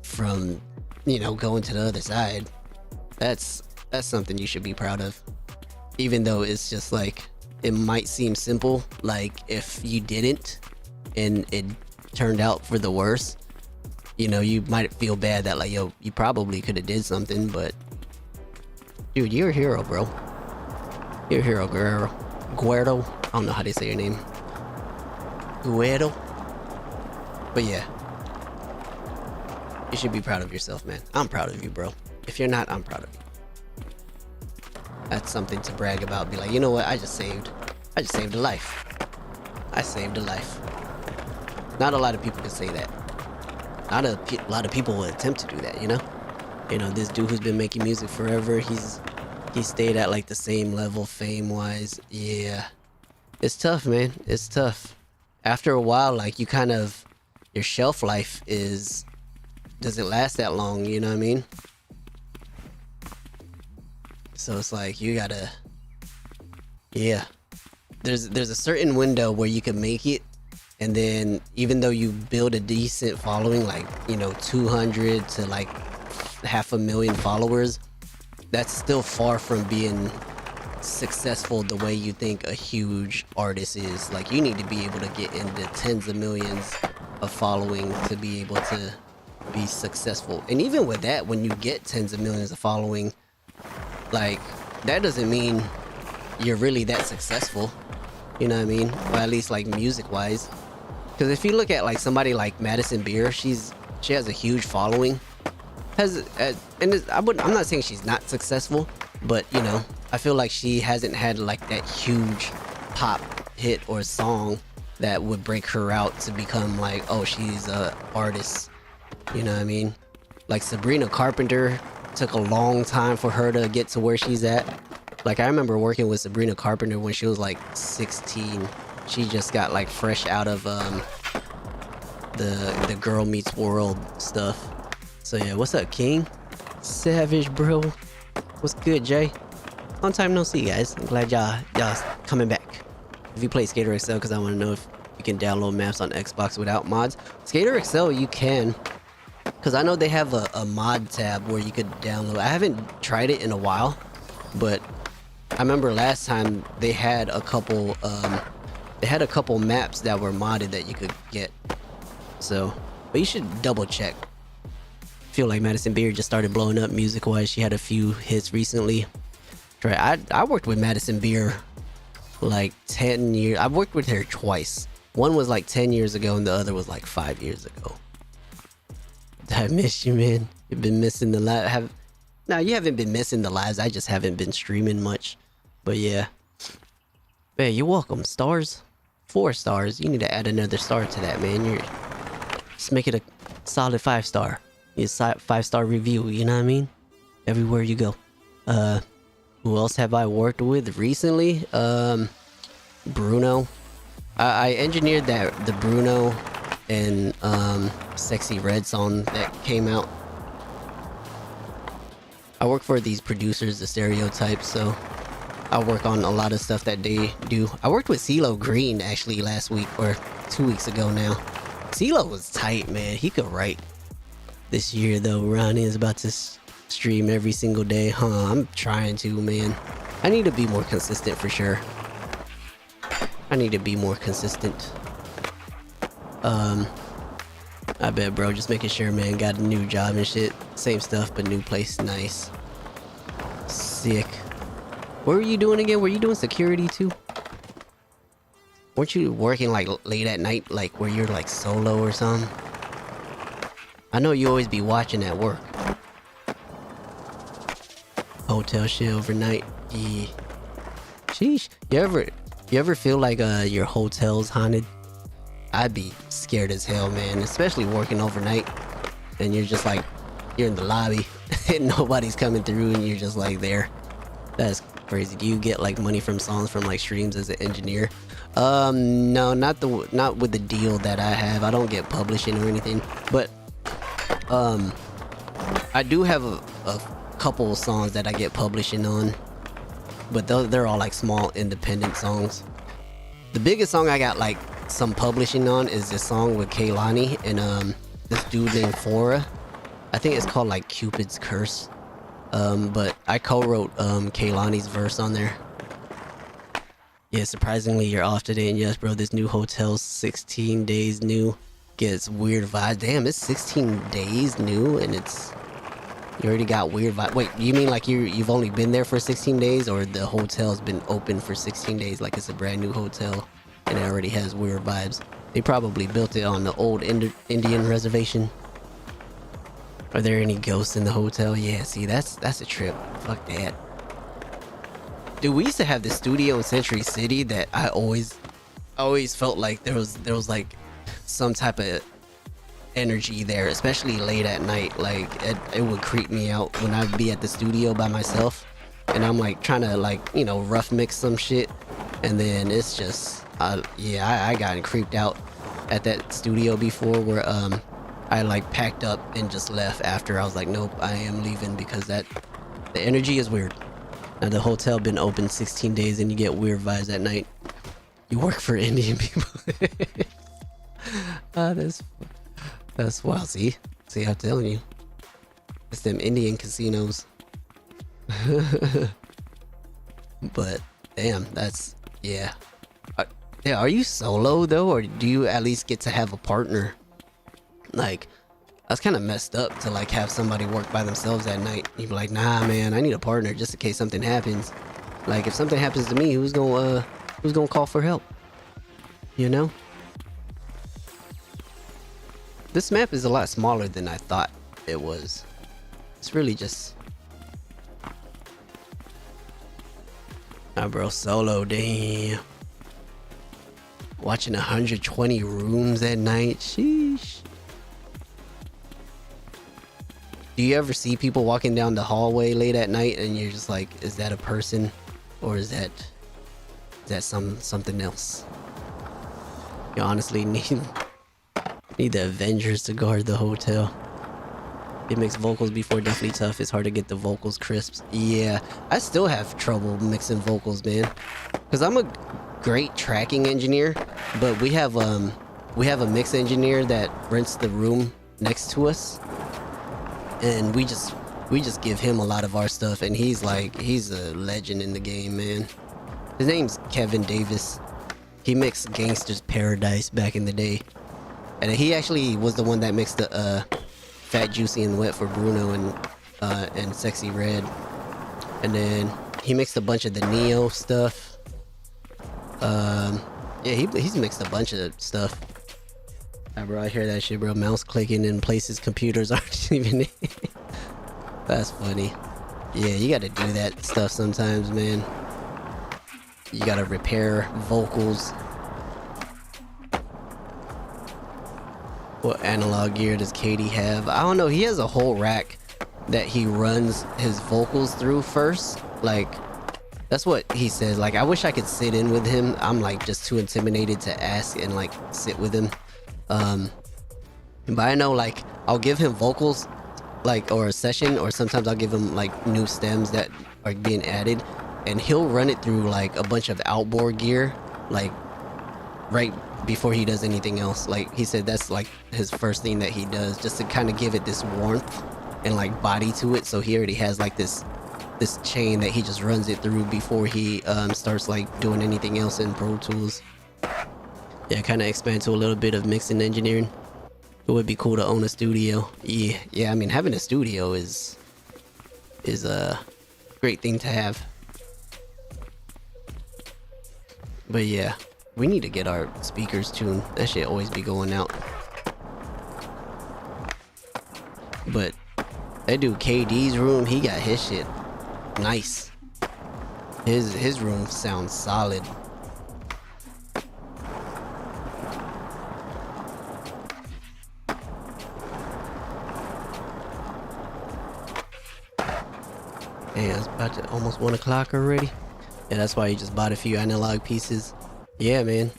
from, you know, going to the other side. That's something you should be proud of. Even though it's just like, it might seem simple, like if you didn't and it turned out for the worse, you know, you might feel bad that like, yo, you probably could have did something, but dude, you're a hero, bro. You're a hero, Guerrero. I don't know how they say your name. Guerrero. But yeah, you should be proud of yourself, man. I'm proud of you, bro. If you're not, I'm proud of you. That's something to brag about. Be like, you know what? I just saved a life. I saved a life. Not a lot of people can say that. Not a lot of people will attempt to do that, you know? You know, this dude who's been making music forever, he stayed at like the same level fame-wise. Yeah. It's tough, man. It's tough. After a while, like, you kind of, your shelf life doesn't last that long, you know what I mean? So it's like, you gotta, yeah. There's a certain window where you can make it, and then even though you build a decent following, like, you know, 200 to like 500,000 followers, that's still far from being successful the way you think a huge artist is. Like, you need to be able to get into tens of millions of following to be able to be successful. And even with that, when you get tens of millions of following, like, that doesn't mean you're really that successful, you know what I mean? Or at least like music wise. Because if you look at like somebody like Madison Beer, she has a huge following. I'm not saying she's not successful, but you know, I feel like she hasn't had like that huge pop hit or song that would break her out to become like, oh, she's a artist, you know what I mean? Like Sabrina Carpenter, took a long time for her to get to where she's at. Like, I remember working with Sabrina Carpenter when she was like 16. She just got like fresh out of the Girl Meets World stuff. So yeah, what's up, King? Savage, bro. What's good, Jay? Long time no see, guys. I'm glad y'all coming back. If you play Skater XL, because I want to know if you can download maps on Xbox without mods. Skater XL, you can. Because I know they have a mod tab where you could download. I haven't tried it in a while, but I remember last time they had a couple maps that were modded that you could get. So, but you should double check. Feel like Madison Beer just started blowing up music wise. She had a few hits recently. Right. I worked with Madison Beer like 10 years. I've worked with her twice. One was like 10 years ago and the other was like 5 years ago. I miss you, man. You've been missing the live. No, you haven't been missing the lives. I just haven't been streaming much. But yeah. Man, you're welcome. Stars? 4 stars. You need to add another star to that, man. Just make it a solid 5-star. It's a 5-star review, you know what I mean? Everywhere you go. Who else have I worked with recently? Bruno. I engineered the Bruno and Sexy Red song that came out. I work for these producers, the Stereotypes, so I work on a lot of stuff that they do. I worked with CeeLo Green actually last week or 2 weeks ago now. CeeLo was tight, man. He could write. This year though, Ronnie is about to stream every single day. I'm trying to, man. I need to be more consistent for sure. I need to be more consistent. I bet, bro. Just making sure, man. Got a new job and shit. Same stuff, but new place. Nice. Sick. What were you doing again? Were you doing security too? Weren't you working like late at night, like where you're like solo or something? I know you always be watching at work. Hotel shit overnight. Yeah. Sheesh. You ever feel like your hotel's haunted? I'd be scared as hell, man. Especially working overnight. And you're just like, you're in the lobby and nobody's coming through and you're just like there. That's crazy. Do you get like money from songs from like streams as an engineer? No, not with the deal that I have. I don't get publishing or anything. But I do have a couple of songs that I get publishing on. But they're all like small independent songs. The biggest song I got like some publishing on is this song with Kehlani and this dude named Fora. I think it's called like Cupid's Curse. But I co-wrote Kehlani's verse on there. Yeah, surprisingly you're off today, and yes bro, this new hotel's 16 days new. Gets weird vibes. Damn, it's 16 days new and you already got weird vibes. Wait, you mean like you've only been there for 16 days, or the hotel's been open for 16 days like it's a brand new hotel and it already has weird vibes? They probably built it on the old Indian reservation. Are there any ghosts in the hotel? Yeah, see, that's a trip. Fuck that. Dude, we used to have this studio in Century City that I always felt like there was like some type of energy there, especially late at night. Like it would creep me out when I'd be at the studio by myself and I'm like trying to like, you know, rough mix some shit, and then it's just I got creeped out at that studio before where I like packed up and just left after. I was like, nope, I am leaving because the energy is weird. Now the hotel been open 16 days and you get weird vibes at night. You work for Indian people. That's wild. See, I'm telling you, it's them Indian casinos. But damn, that's yeah. Are you solo though, or do you at least get to have a partner? Like, that's kind of messed up to like have somebody work by themselves at night. You'd be like, nah, man, I need a partner just in case something happens. Like, if something happens to me, who's gonna call for help? You know? This map is a lot smaller than I thought it was. It's really just... Nah, bro, solo, damn. Watching 120 rooms at night, sheesh. Do you ever see people walking down the hallway late at night and you're just like, is that a person? Or is that something else? You honestly need the Avengers to guard the hotel. It makes vocals before definitely tough. It's hard to get the vocals crisp. Yeah, I still have trouble mixing vocals, man. Cause I'm a great tracking engineer, but we have a mix engineer that rents the room next to us, and we just give him a lot of our stuff, and he's a legend in the game, man. His name's Kevin Davis. He mixed Gangsta's Paradise back in the day. And he actually was the one that mixed the Fat, Juicy, and Wet for Bruno and Sexy Red. And then He mixed a bunch of the Neo stuff. Yeah, he's mixed a bunch of stuff. Bro, I hear that shit, bro. Mouse clicking in places computers aren't even in. That's funny. Yeah, you gotta do that stuff sometimes, man. You gotta repair vocals. What analog gear does Katie have? I don't know. He has a whole rack that he runs his vocals through first. Like, that's what he says. Like, I wish I could sit in with him. I'm like just too intimidated to ask and like sit with him. But I know, like, I'll give him vocals, like, or a session, or sometimes I'll give him like new stems that are being added, and he'll run it through like a bunch of outboard gear, like right before he does anything else. Like he said, that's like his first thing that he does, just to kind of give it this warmth and like body to it. So he already has like this chain that he just runs it through before he starts like doing anything else in Pro Tools. Yeah, kind of expand to a little bit of mixing engineering. It would be cool to own a studio. Yeah. I mean, having a studio is a great thing to have. But yeah, we need to get our speakers tuned. That shit always be going out. But that dude KD's room, he got his shit nice. His room sounds solid. Damn, it's about to almost 1 o'clock already. Yeah, that's why you just bought a few analog pieces. Yeah, man.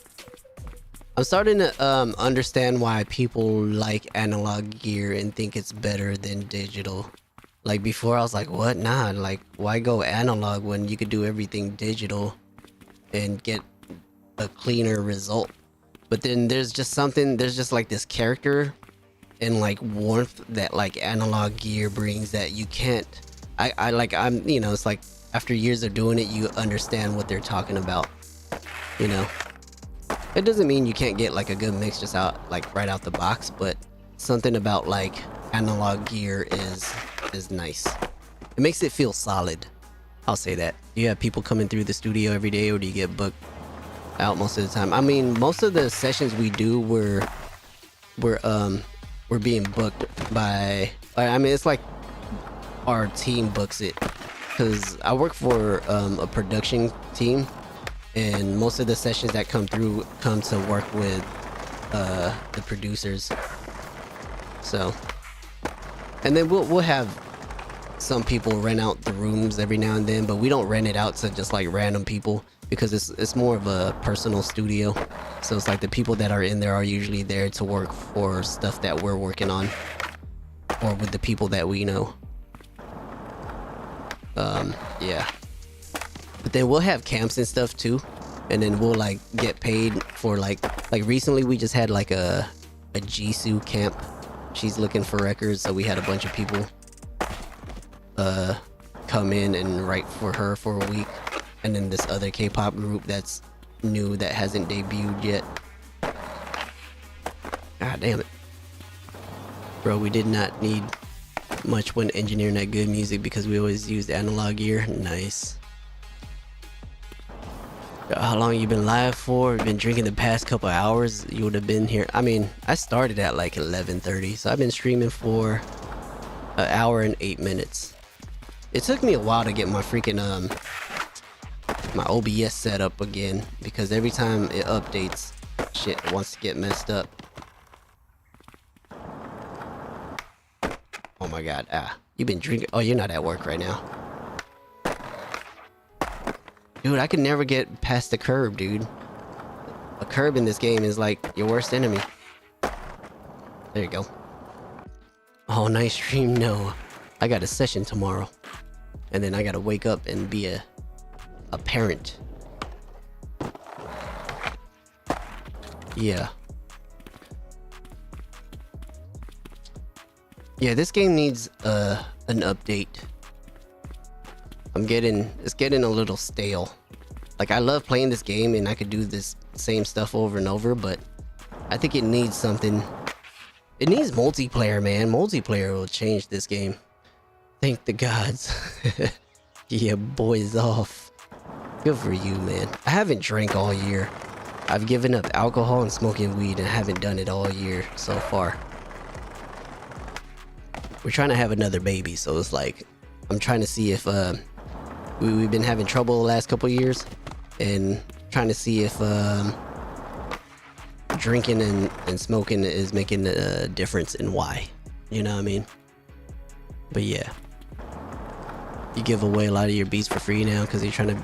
I'm starting to understand why people like analog gear and think it's better than digital. Like before I was like, what? Nah, like why go analog when you could do everything digital and get a cleaner result? But then there's just like this character and like warmth that like analog gear brings that you can't. I'm, you know, it's like after years of doing it, you understand what they're talking about, you know. It doesn't mean you can't get like a good mix just out like right out the box, but something about like analog gear is nice. It makes it feel solid. I'll say that. Do you have people coming through the studio every day, or do you get booked out most of the time? I mean, most of the sessions we do we're being booked by, I mean, it's like our team books it, because I work for a production team, and most of the sessions that come through come to work with the producers. So, and then we'll have some people rent out the rooms every now and then, but we don't rent it out to just like random people, because it's more of a personal studio. So it's like the people that are in there are usually there to work for stuff that we're working on, or with the people that we know. Yeah. But then we'll have camps and stuff too, and then we'll like get paid for like recently we just had like a Jisoo camp. She's looking for records, so we had a bunch of people come in and write for her for a week, and then this other K-pop group that's new that hasn't debuted yet. God damn it, bro, we did not need much when engineering that good music because we always used analog gear. Nice. How long you been live for? You've been drinking the past couple hours. You would have been here. I mean, I started at like 11:30, so I've been streaming for an hour and 8 minutes. It took me a while to get my freaking my OBS set up again, because every time it updates, shit wants to get messed up. Oh my god, you've been drinking. Oh, you're not at work right now. Dude, I can never get past the curb, dude. A curb in this game is like your worst enemy. There you go. Oh, nice stream. No, I got a session tomorrow, and then I gotta wake up and be a parent. Yeah. Yeah, this game needs an update. It's getting a little stale. Like, I love playing this game and I could do this same stuff over and over, but I think it needs something. It needs multiplayer, man. Multiplayer will change this game. Thank the gods. Yeah, boys off. Good for you, man. I haven't drank all year. I've given up alcohol and smoking weed and haven't done it all year so far. We're trying to have another baby, so it's like I'm trying to see if we've been having trouble the last couple years, and trying to see if drinking and smoking is making a difference and why. You know what I mean? But yeah, you give away a lot of your beats for free now because you're trying to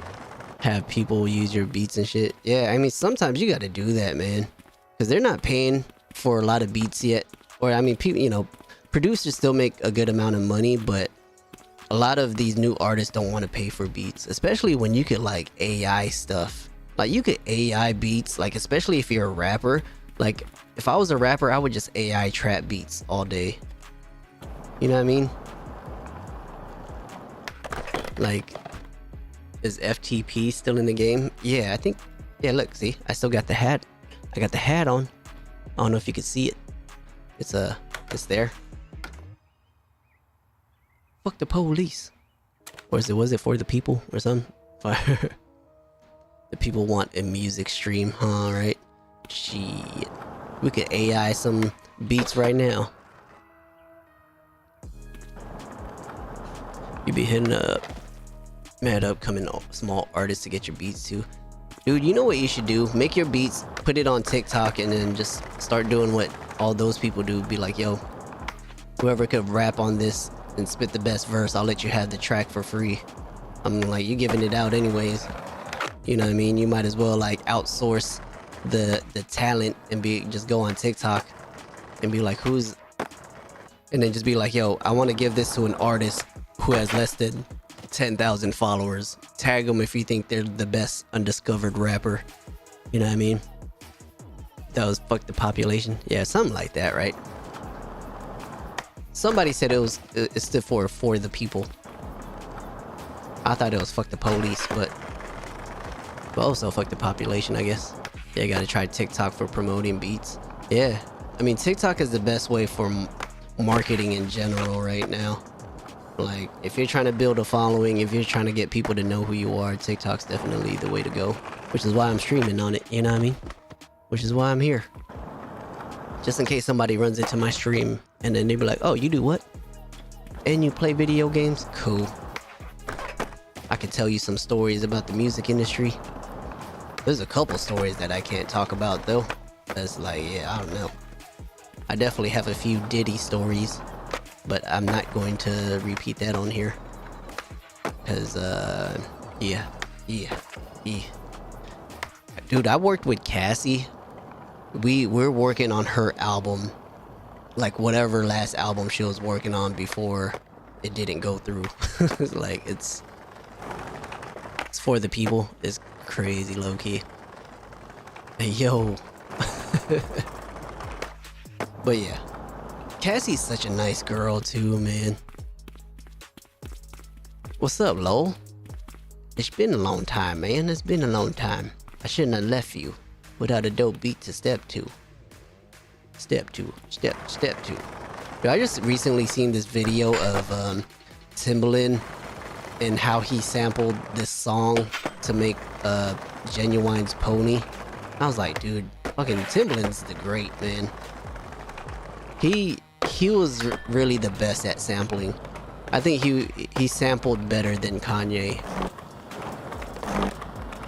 have people use your beats and shit. Yeah, I mean, sometimes you got to do that, man, because they're not paying for a lot of beats yet. Or I mean, people, you know, producers still make a good amount of money, but a lot of these new artists don't want to pay for beats, especially when you could like AI stuff. Like you could AI beats, like especially if you're a rapper. Like if I was a rapper, I would just AI trap beats all day. You know what I mean? Like, is FTP still in the game? Yeah, I think. Yeah, look, see, I still got the hat. I got the hat on. I don't know if you can see it. It's there. Fuck the police. Or was it for the people or something? The people want a music stream, huh? Right? Shit. We could AI some beats right now. You be hitting up mad upcoming small artists to get your beats to. Dude, you know what you should do? Make your beats, put it on TikTok, and then just start doing what all those people do. Be like, yo, whoever could rap on this and spit the best verse, I'll let you have the track for free. I'm like, you're giving it out anyways. You know what I mean? You might as well like outsource the talent and just go on TikTok and be like, and then just be like, yo, I want to give this to an artist who has less than 10,000 followers. Tag them if you think they're the best undiscovered rapper. You know what I mean? That was fuck the population. Yeah, something like that, right? Somebody said it stood for the people. I thought it was fuck the police, but also fuck the population, I guess. Yeah, gotta try TikTok for promoting beats. Yeah, I mean, TikTok is the best way for marketing in general right now. Like, if you're trying to build a following, if you're trying to get people to know who you are, TikTok's definitely the way to go. Which is why I'm streaming on it, you know what I mean? Which is why I'm here. Just in case somebody runs into my stream and then they be like, oh, you do what? And you play video games? Cool. I could tell you some stories about the music industry. There's a couple stories that I can't talk about though. That's like, yeah, I don't know. I definitely have a few Diddy stories, but I'm not going to repeat that on here. Cause, yeah. Dude, I worked with Cassie. We're working on her album. Like whatever last album she was working on before it didn't go through. Like, it's for the people. It's crazy low-key. Hey, yo. But yeah. Cassie's such a nice girl too, man. What's up, lol? It's been a long time, man. It's been a long time. I shouldn't have left you without a dope beat to step to. Step two. Dude, I just recently seen this video of Timbaland and how he sampled this song to make Genuine's Pony. I was like, dude, fucking Timbaland's the great, man. He was really the best at sampling. I think he sampled better than Kanye.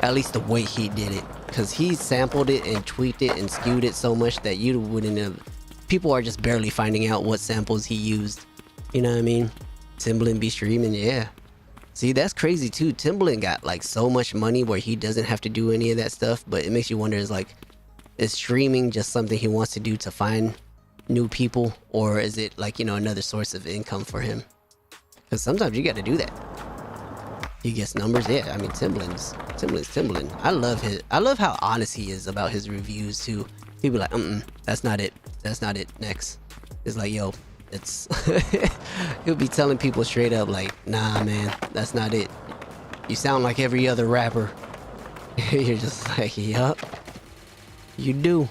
At least the way he did it. Because he sampled it and tweaked it and skewed it so much that you wouldn't have... People are just barely finding out what samples he used. You know what I mean? Timbaland be streaming, yeah. See, that's crazy too. Timbaland got like so much money where he doesn't have to do any of that stuff. But it makes you wonder, is streaming just something he wants to do to find new people? Or is it like, you know, another source of income for him? Because sometimes you got to do that. He gets numbers. Yeah, I mean, Timbaland's Timbaland. I love how honest he is about his reviews too. He'd be like, that's not it. Next. It's like, yo, it's he'll be telling people straight up like, nah, man, that's not it. You sound like every other rapper. You're just like, yup, you do.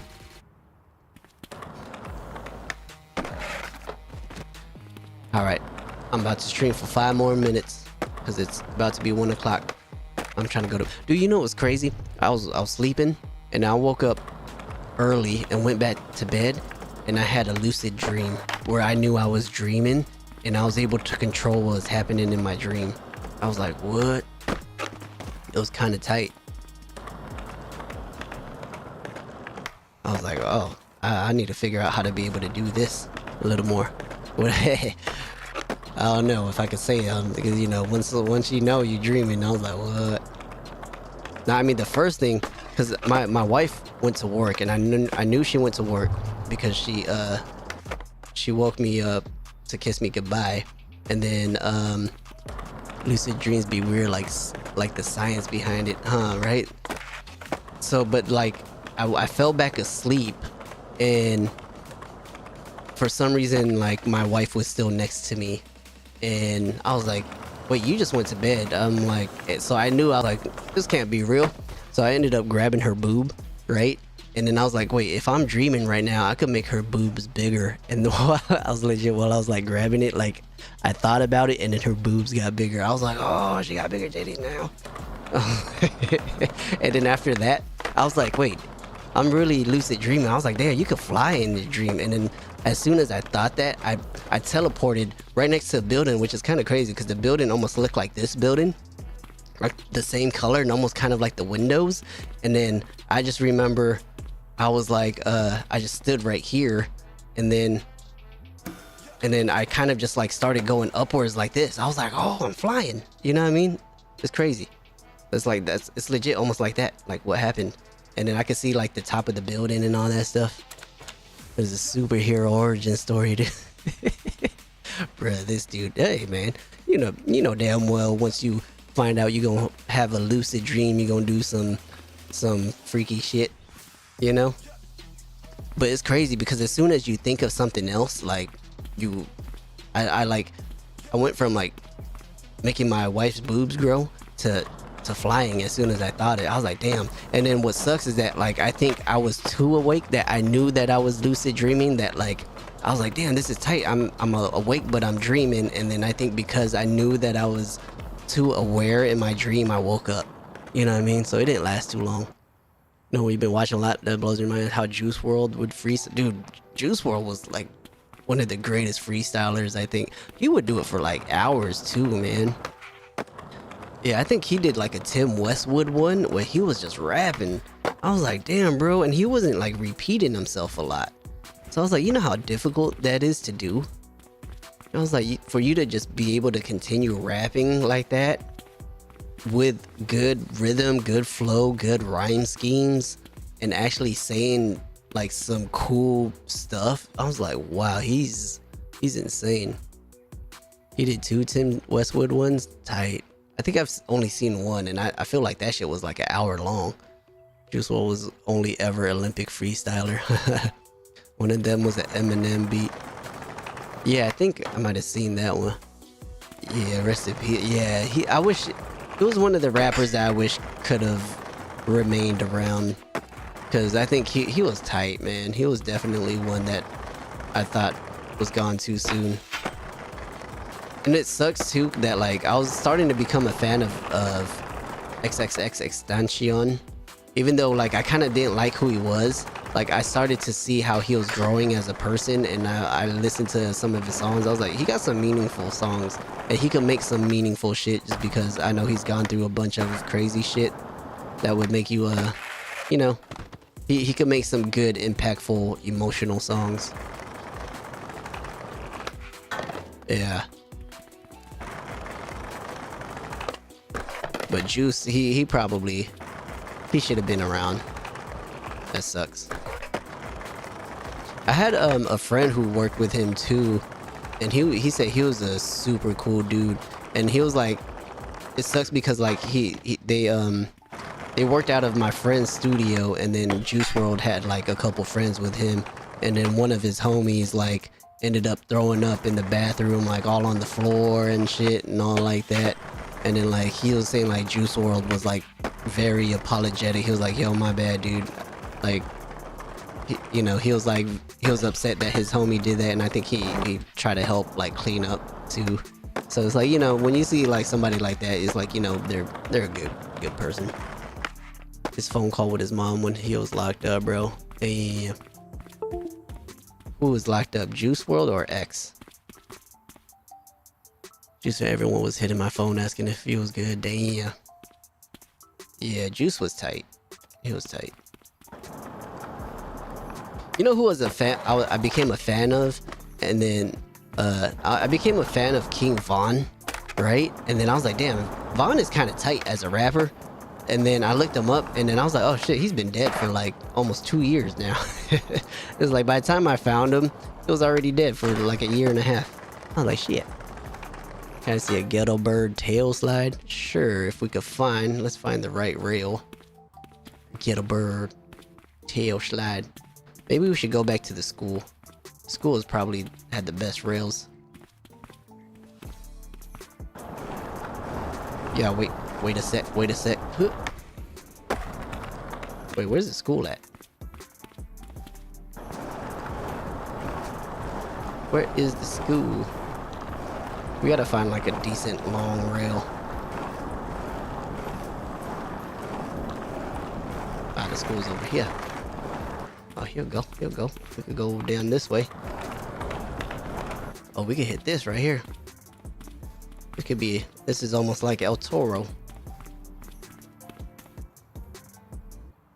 Alright, I'm about to stream for 5 more minutes. because it's about to be 1 o'clock. I'm trying to go to. Dude, you know what's crazy? I was sleeping and I woke up early and went back to bed, and I had a lucid dream where I knew I was dreaming and I was able to control what was happening in my dream. I was like, what? It was kind of tight. I was like, oh, I need to figure out how to be able to do this a little more. I don't know if I could say it, because you know, once you know you're dreaming, I was like, what? Now, I mean, the first thing, because my wife went to work, and I knew she went to work because she woke me up to kiss me goodbye, and then lucid dreams be weird, like the science behind it, huh? Right? So, but like, I fell back asleep, and for some reason, like, my wife was still next to me, and I was like, wait, you just went to bed? I'm like, so I knew, I was like, this can't be real. So I ended up grabbing her boob, right? And then I was like, wait, if I'm dreaming right now, I could make her boobs bigger. And I was legit, while I was like grabbing it, like I thought about it, and then her boobs got bigger. I was like, oh, she got bigger titties now. And then after that, I was like, wait, I'm really lucid dreaming. I was like, damn, you could fly in the dream. And then as soon as I thought that, I teleported right next to a building, which is kind of crazy because the building almost looked like this building, like the same color and almost kind of like the windows. And then I just remember I was like, I just stood right here, and then I kind of just like started going upwards like this. I was like, oh, I'm flying. You know what I mean? It's crazy. It's like, it's legit almost like that, like what happened. And then I could see like the top of the building and all that stuff. There's a superhero origin story, dude. Bruh, this dude, hey man, you know damn well once you find out you're gonna have a lucid dream, you're gonna do some freaky shit, you know? But it's crazy because as soon as you think of something else, like I went from like making my wife's boobs grow to flying as soon as I thought it. I was like, damn. And then what sucks is that like I think I was too awake, that I knew that I was lucid dreaming, that like I was like, damn, this is tight. I'm awake but I'm dreaming. And then I think because I knew that I was too aware in my dream, I woke up. You know what I mean? So it didn't last too long. You know, we've been watching a lot that blows your mind, how Juice WRLD would freestyle. Dude, Juice WRLD was like one of the greatest freestylers, I think. He would do it for like hours too, man. Yeah, I think he did like a Tim Westwood one where he was just rapping. I was like, damn, bro. And he wasn't like repeating himself a lot. So I was like, you know how difficult that is to do? I was like, for you to just be able to continue rapping like that with good rhythm, good flow, good rhyme schemes, and actually saying like some cool stuff. I was like, wow, he's insane. He did 2 Tim Westwood ones, tight. I think I've only seen one, and I feel like that shit was like an hour long. Juice WRLD was only ever Olympic freestyler. One of them was an Eminem beat. Yeah, I think I might have seen that one. Yeah, rest in peace. Yeah, I wish he was one of the rappers that I wish could have remained around, because I think he was tight, man. He was definitely one that I thought was gone too soon. And it sucks too that like I was starting to become a fan of XXXTentacion, even though like I kind of didn't like who he was. Like I started to see how he was growing as a person, and I listened to some of his songs. I was like, he got some meaningful songs, and he can make some meaningful shit, just because I know he's gone through a bunch of crazy shit that would make you you know, he could make some good, impactful, emotional songs. Yeah. But Juice, he should have been around. That sucks. I had a friend who worked with him too, and he said he was a super cool dude, and he was like, it sucks because like they worked out of my friend's studio, and then Juice WRLD had like a couple friends with him, and then one of his homies like ended up throwing up in the bathroom, like all on the floor and shit and all like that. And then like he was saying like Juice WRLD was like very apologetic. He was like, yo, my bad, dude. Like, he was like, he was upset that his homie did that, and I think he tried to help like clean up too. So it's like, you know, when you see like somebody like that, it's like, you know, they're a good person. His phone call with his mom when he was locked up, bro. Damn. Who was locked up? Juice World or X? Juice, everyone was hitting my phone asking if he was good. Damn. Yeah, Juice was tight. He was tight. You know who was a fan? I became a fan of, and then I became a fan of King Von, right? And then I was like, damn, Von is kind of tight as a rapper. And then I looked him up, and then I was like, oh shit, he's been dead for like almost 2 years now. It was like by the time I found him, he was already dead for like a year and a half. I was like, shit. Can I see a Ghetto Bird tail slide? Sure, if we could find, let's find the right rail. Ghetto Bird tail slide. Maybe we should go back to the school. School has probably had the best rails. Yeah, wait a sec. Huh. Wait, where's the school at? Where is the school? We gotta find like a decent long rail. Ah, the school's over here. Oh, here we go. We could go down this way. Oh, we could hit this right here. This is almost like El Toro.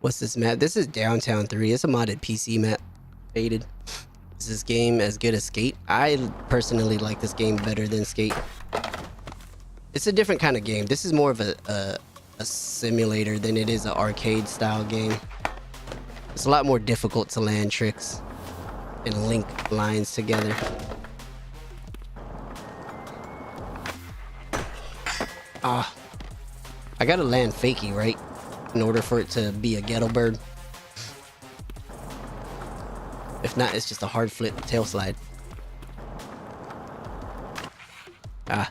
What's this map? This is Downtown 3. It's a modded PC map. Faded. Is this game as good as Skate? I personally like this game better than Skate. It's a different kind of game. This is more of a simulator than it is an arcade style game. It's a lot more difficult to land tricks and link lines together. Ah, I gotta land fakie, right? In order for it to be a Ghetto Bird. If not, it's just a hard flip tail slide. Ah,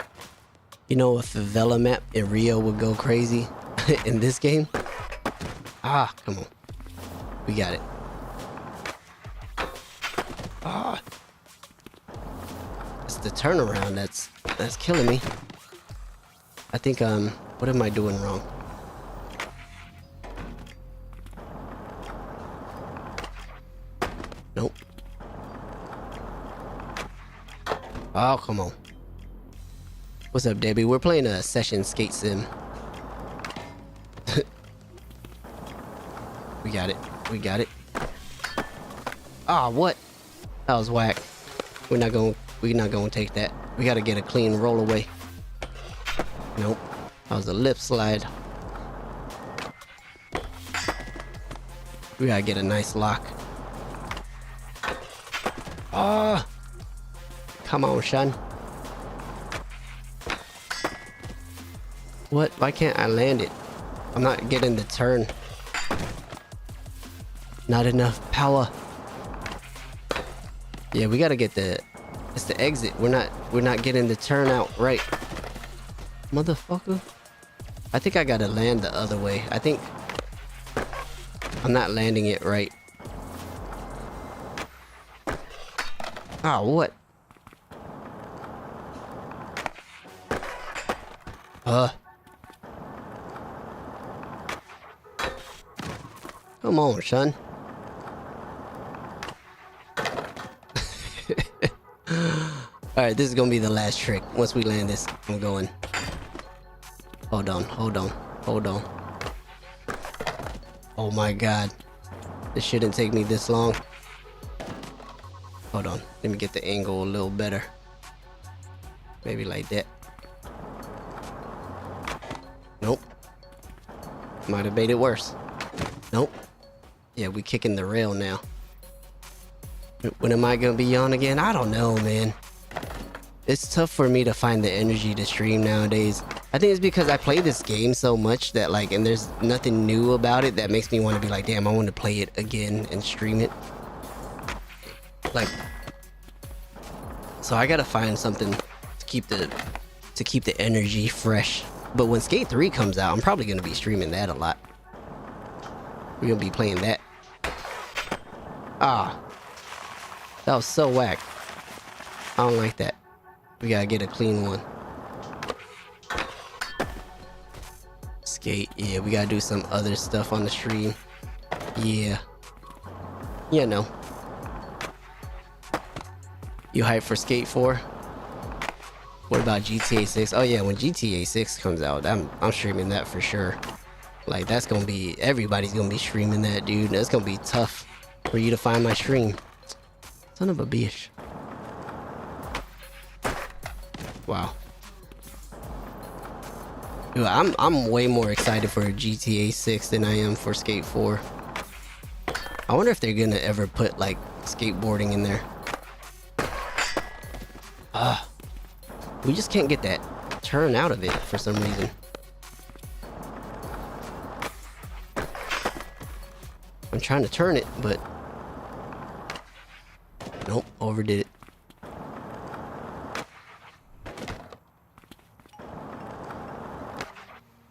you know, a favela map in Rio would go crazy in this game. Ah, come on. We got it. Ah. It's the turnaround that's killing me. I think, what am I doing wrong? Nope. Oh, come on. What's up, Debbie? We're playing a session skate sim. We got it. We got it. Ah, what? That was whack. We're not gonna take that. We gotta get a clean roll away. Nope. That was a lip slide. We gotta get a nice lock. Ah! Come on, son. What? Why can't I land it? I'm not getting the turn. Not enough power. Yeah, we gotta get it's the exit. We're not getting the turn out right. Motherfucker. I think I gotta land the other way. I think I'm not landing it right. Ah, what? Come on, son. Alright, this is gonna be the last trick. Once we land this, I'm going. Hold on. Oh my god. This shouldn't take me this long. Hold on. Let me get the angle a little better. Maybe like that. Nope. Might have made it worse. Nope. Yeah, we kicking the rail now. When am I gonna be on again? I don't know, man. It's tough for me to find the energy to stream nowadays. I think it's because I play this game so much that like, and there's nothing new about it that makes me want to be like, damn, I want to play it again and stream it. Like, so I gotta find something to keep the energy fresh. But when Skate 3 comes out, I'm probably gonna be streaming that a lot. We're gonna be playing that. Ah, that was so whack. I don't like that. We gotta get a clean one. Skate. Yeah, we gotta do some other stuff on the stream. Yeah. You know. You hyped for Skate 4? What about GTA 6? Oh yeah, when GTA 6 comes out, I'm streaming that for sure. Like, that's gonna be, everybody's gonna be streaming that, dude. That's gonna be tough for you to find my stream. Son of a bitch. Wow. Dude, I'm way more excited for GTA 6 than I am for Skate 4. I wonder if they're gonna ever put, like, skateboarding in there. We just can't get that turn out of it for some reason. I'm trying to turn it, but nope, overdid it.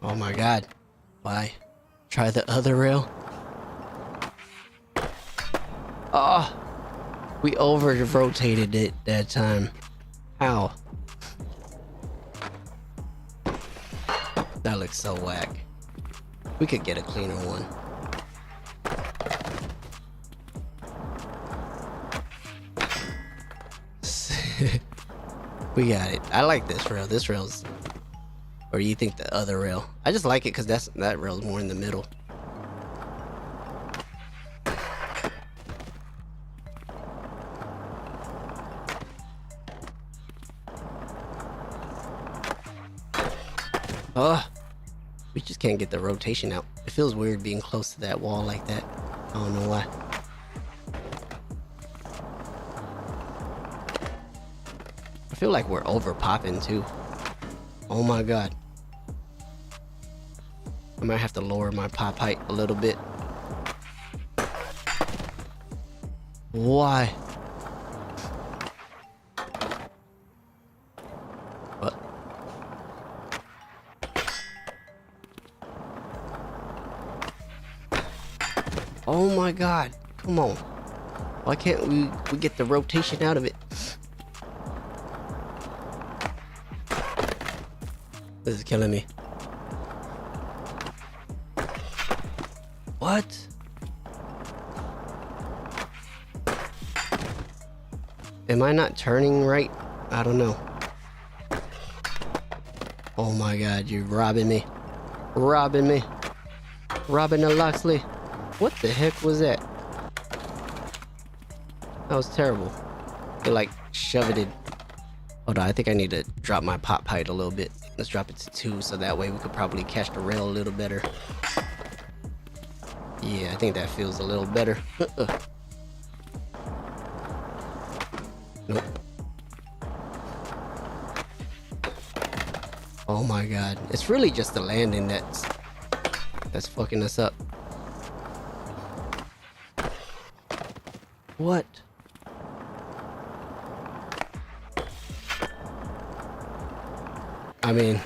Oh my god. Why? Try the other rail. Oh, we over rotated it that time. How? That looks so whack. We could get a cleaner one. We got it. I like this rail. This rail's... Or do you think the other rail? I just like it because that rail's more in the middle. We just can't get the rotation out. It feels weird being close to that wall like that. I don't know why. I feel like we're over popping too. Oh my god. I might have to lower my pop height a little bit. Why? What? Oh my god. Come on. Why can't we get the rotation out of it? This is killing me. What? Am I not turning right? I don't know. Oh my god, you're robbing me. Robbing me. Robbing the Loxley. What the heck was that? That was terrible. They like shoved it. Hold on, I think I need to drop my pop height a little bit. Let's drop it to 2 so that way we could probably catch the rail a little better. Yeah, I think that feels a little better. Nope. Oh my god. It's really just the landing that's fucking us up. What? I mean,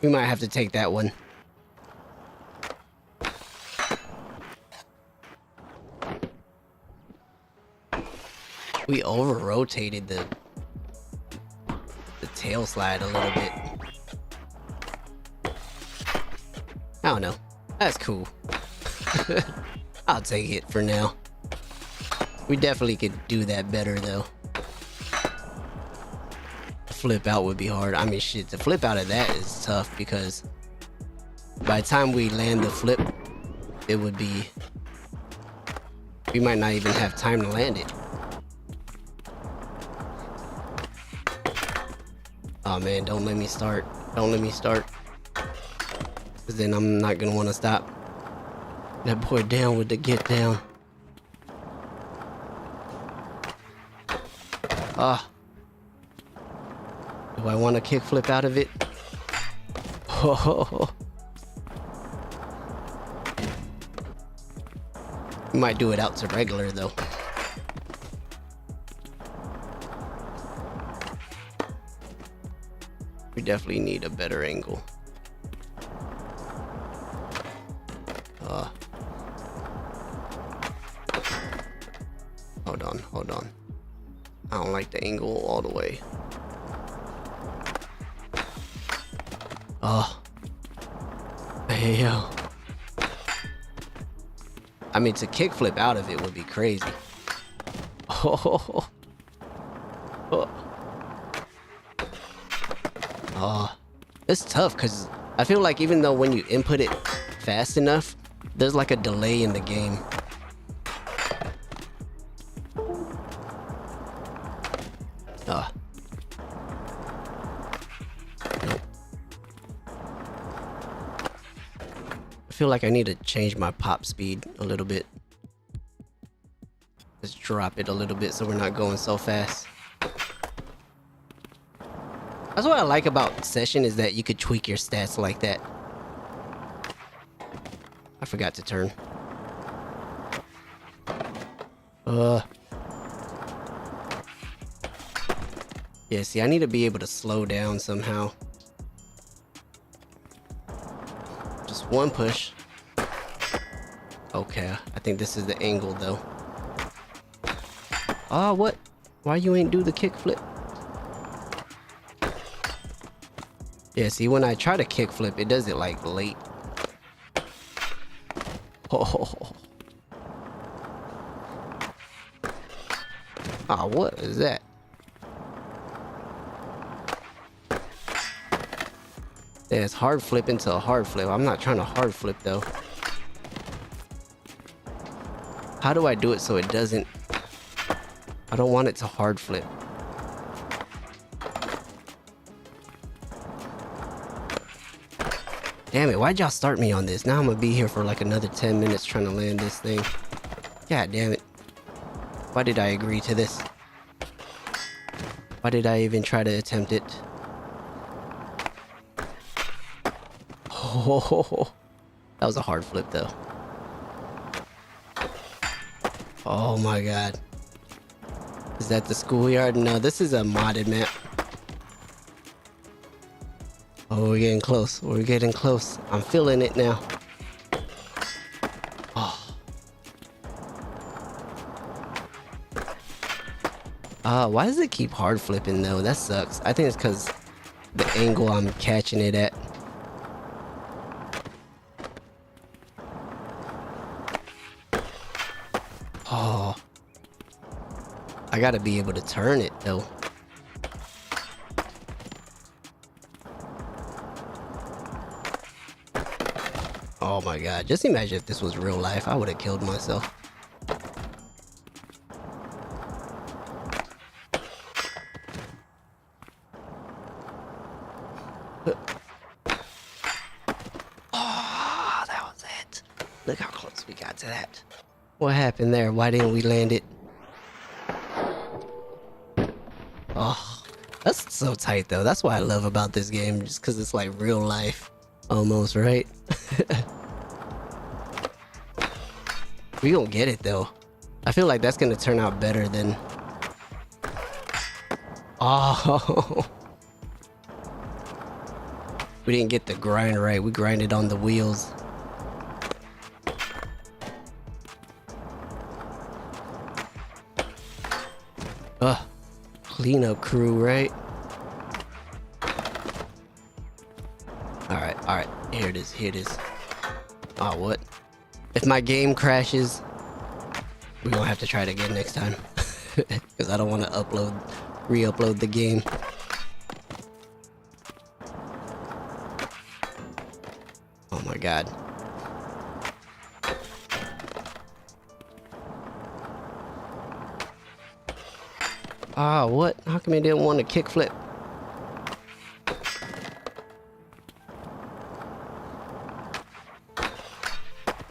we might have to take that one. We over-rotated the tail slide a little bit. I don't know. That's cool. I'll take it for now. We definitely could do that better though. Flip out would be hard. I mean shit, the flip out of that is tough because by the time we land the flip, it would be... We might not even have time to land it. Oh man, don't let me start. Don't let me start. Cause then I'm not gonna want to stop. That boy down with the get down. Do I want to kick flip out of it? Oh. We might do it out to regular though. We definitely need a better angle. Hold on. I don't like the angle all the way. Man, Damn. I mean, to kickflip out of it would be crazy. Oh. Oh. It's tough because I feel like even though when you input it fast enough, there's like a delay in the game. Nope. I feel like I need to change my pop speed a little bit. Let's drop it a little bit so we're not going so fast. That's what I like about Session, is that you could tweak your stats like that. I forgot to turn. Yeah, see, I need to be able to slow down somehow. Just one push. Okay, I think this is the angle though. Ah, what? Why you ain't do the kickflip? Yeah, see, when I try to kickflip, it does it like late. Oh. Ah, what is that? Yeah, it's hard flip into a hard flip. I'm not trying to hard flip though. How do I do it so it doesn't... I don't want it to hard flip. Damn it, why'd y'all start me on this? Now I'm gonna be here for like another 10 minutes trying to land this thing. God damn it. Why did I agree to this? Why did I even try to attempt it? Oh, that was a hard flip though. Oh my god. Is that the schoolyard? No, this is a modded map. Oh, we're getting close. We're getting close. I'm feeling it now. Oh. Why does it keep hard flipping though? That sucks. I think it's because the angle I'm catching it at. Oh. I gotta be able to turn it though. Oh my god, just imagine if this was real life. I would have killed myself. Oh, that was it. Look how close we got to that. What happened there? Why didn't we land it? Oh, that's so tight though. That's what I love about this game, just because it's like real life. Almost, right? We don't get it though. I feel like that's gonna turn out better than... Oh. We didn't get the grind right. We grinded on the wheels. Cleanup crew, right? Alright. Here it is. Oh, what? If my game crashes, we're gonna have to try it again next time. Because I don't want to re-upload the game. Oh my god. Ah, what? How come he didn't want to kickflip?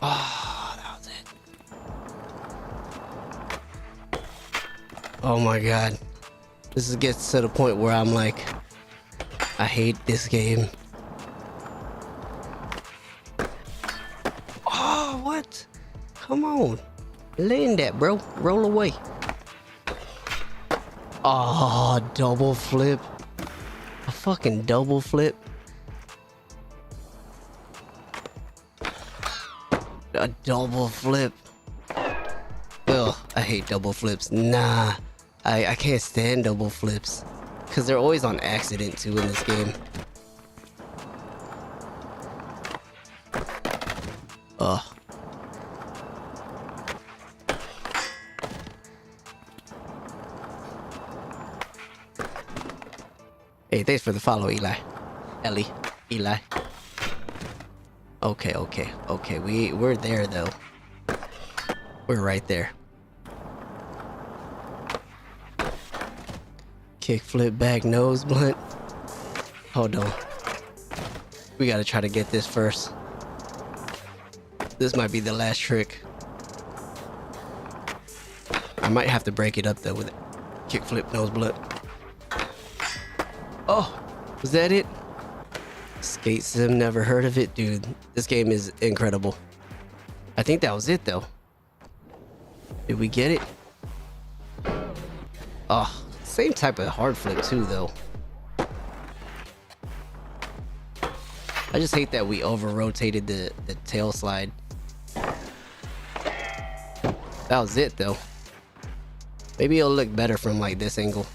Oh, that was it. Oh my god. Gets to the point where I'm like, I hate this game. Oh, what? Come on. Land that, bro. Roll away. Oh, double flip. A fucking double flip. A double flip. Ugh, I hate double flips. Nah, I can't stand double flips. Because they're always on accident too in this game. Hey, thanks for the follow, Eli. Ellie. Eli. Okay, okay, okay. We're there though. We're right there. Kickflip back nose blunt. Hold on. We gotta try to get this first. This might be the last trick. I might have to break it up though with it. Kickflip nose blunt. Oh, was that it? Skate Sim, never heard of it, dude. This game is incredible. I think that was it though. Did we get it? Oh, same type of hard flip too though. I just hate that we over rotated the tail slide. That was it though. Maybe it'll look better from like this angle.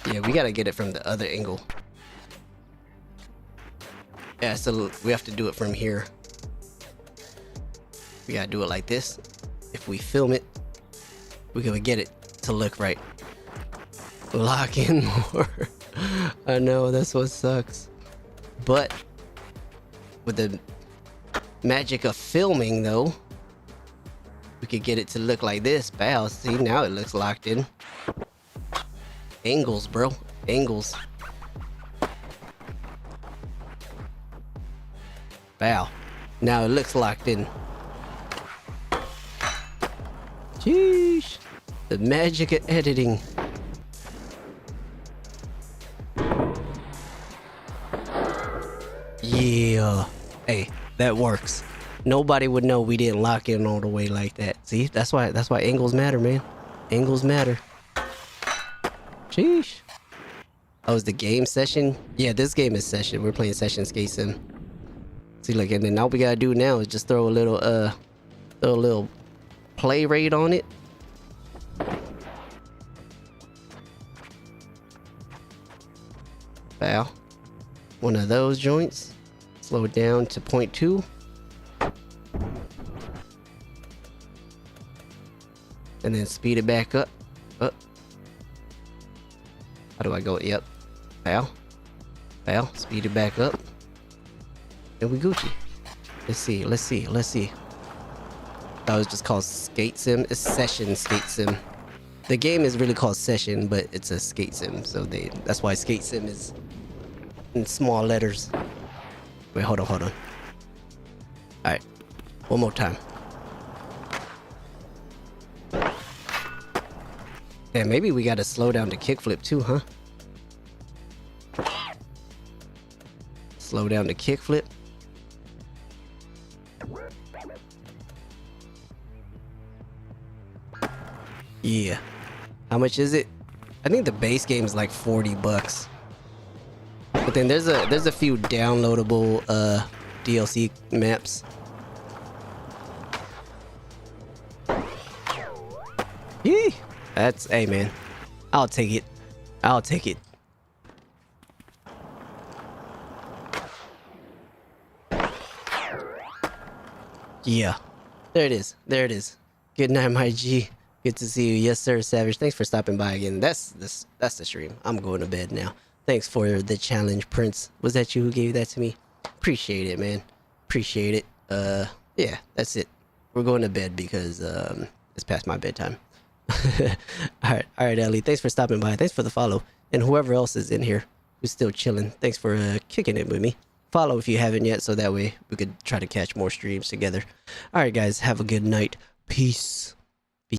Yeah, we gotta get it from the other angle. Yeah, so we have to do it from here. We gotta do it like this. If we film it, we can get it to look right. Lock in more. I know, that's what sucks. But with the magic of filming though, we could get it to look like this. Bow, see, now it looks locked in. Angles, bro. Angles. Wow. Now it looks locked in. Sheesh. The magic of editing. Yeah. Hey, that works. Nobody would know we didn't lock in all the way like that. See, that's why angles matter, man. Angles matter. Sheesh. Oh, is the game session? Yeah, this game is session. We're playing Session Skate Sim. See, look, and then all we gotta do now is just throw a little play rate on it. Wow. One of those joints. Slow it down to 0.2. And then speed it back up. Up. How do I go? Yep. Bow. Bow. Speed it back up. And we Gucci. Let's see. Let's see. Let's see. That was just called Skate Sim. It's Session Skate Sim. The game is really called Session, but it's a skate sim. So that's why Skate Sim is in small letters. Wait, hold on, hold on. Alright. One more time. Yeah, maybe we gotta slow down the kickflip too, huh? Slow down the kickflip. Yeah. How much is it? I think the base game is like $40. But then there's a few downloadable DLC maps. Yee. That's, hey man, I'll take it. I'll take it. Yeah, there it is. There it is. Good night, my G. Good to see you. Yes, sir, Savage. Thanks for stopping by again. That's the stream. I'm going to bed now. Thanks for the challenge, Prince. Was that you who gave that to me? Appreciate it, man. Appreciate it. Yeah, that's it. We're going to bed because it's past my bedtime. all right, Ellie. Thanks for stopping by. Thanks for the follow, and whoever else is in here who's still chilling. Thanks for kicking it with me. Follow if you haven't yet, so that way we could try to catch more streams together. All right, guys. Have a good night. Peace.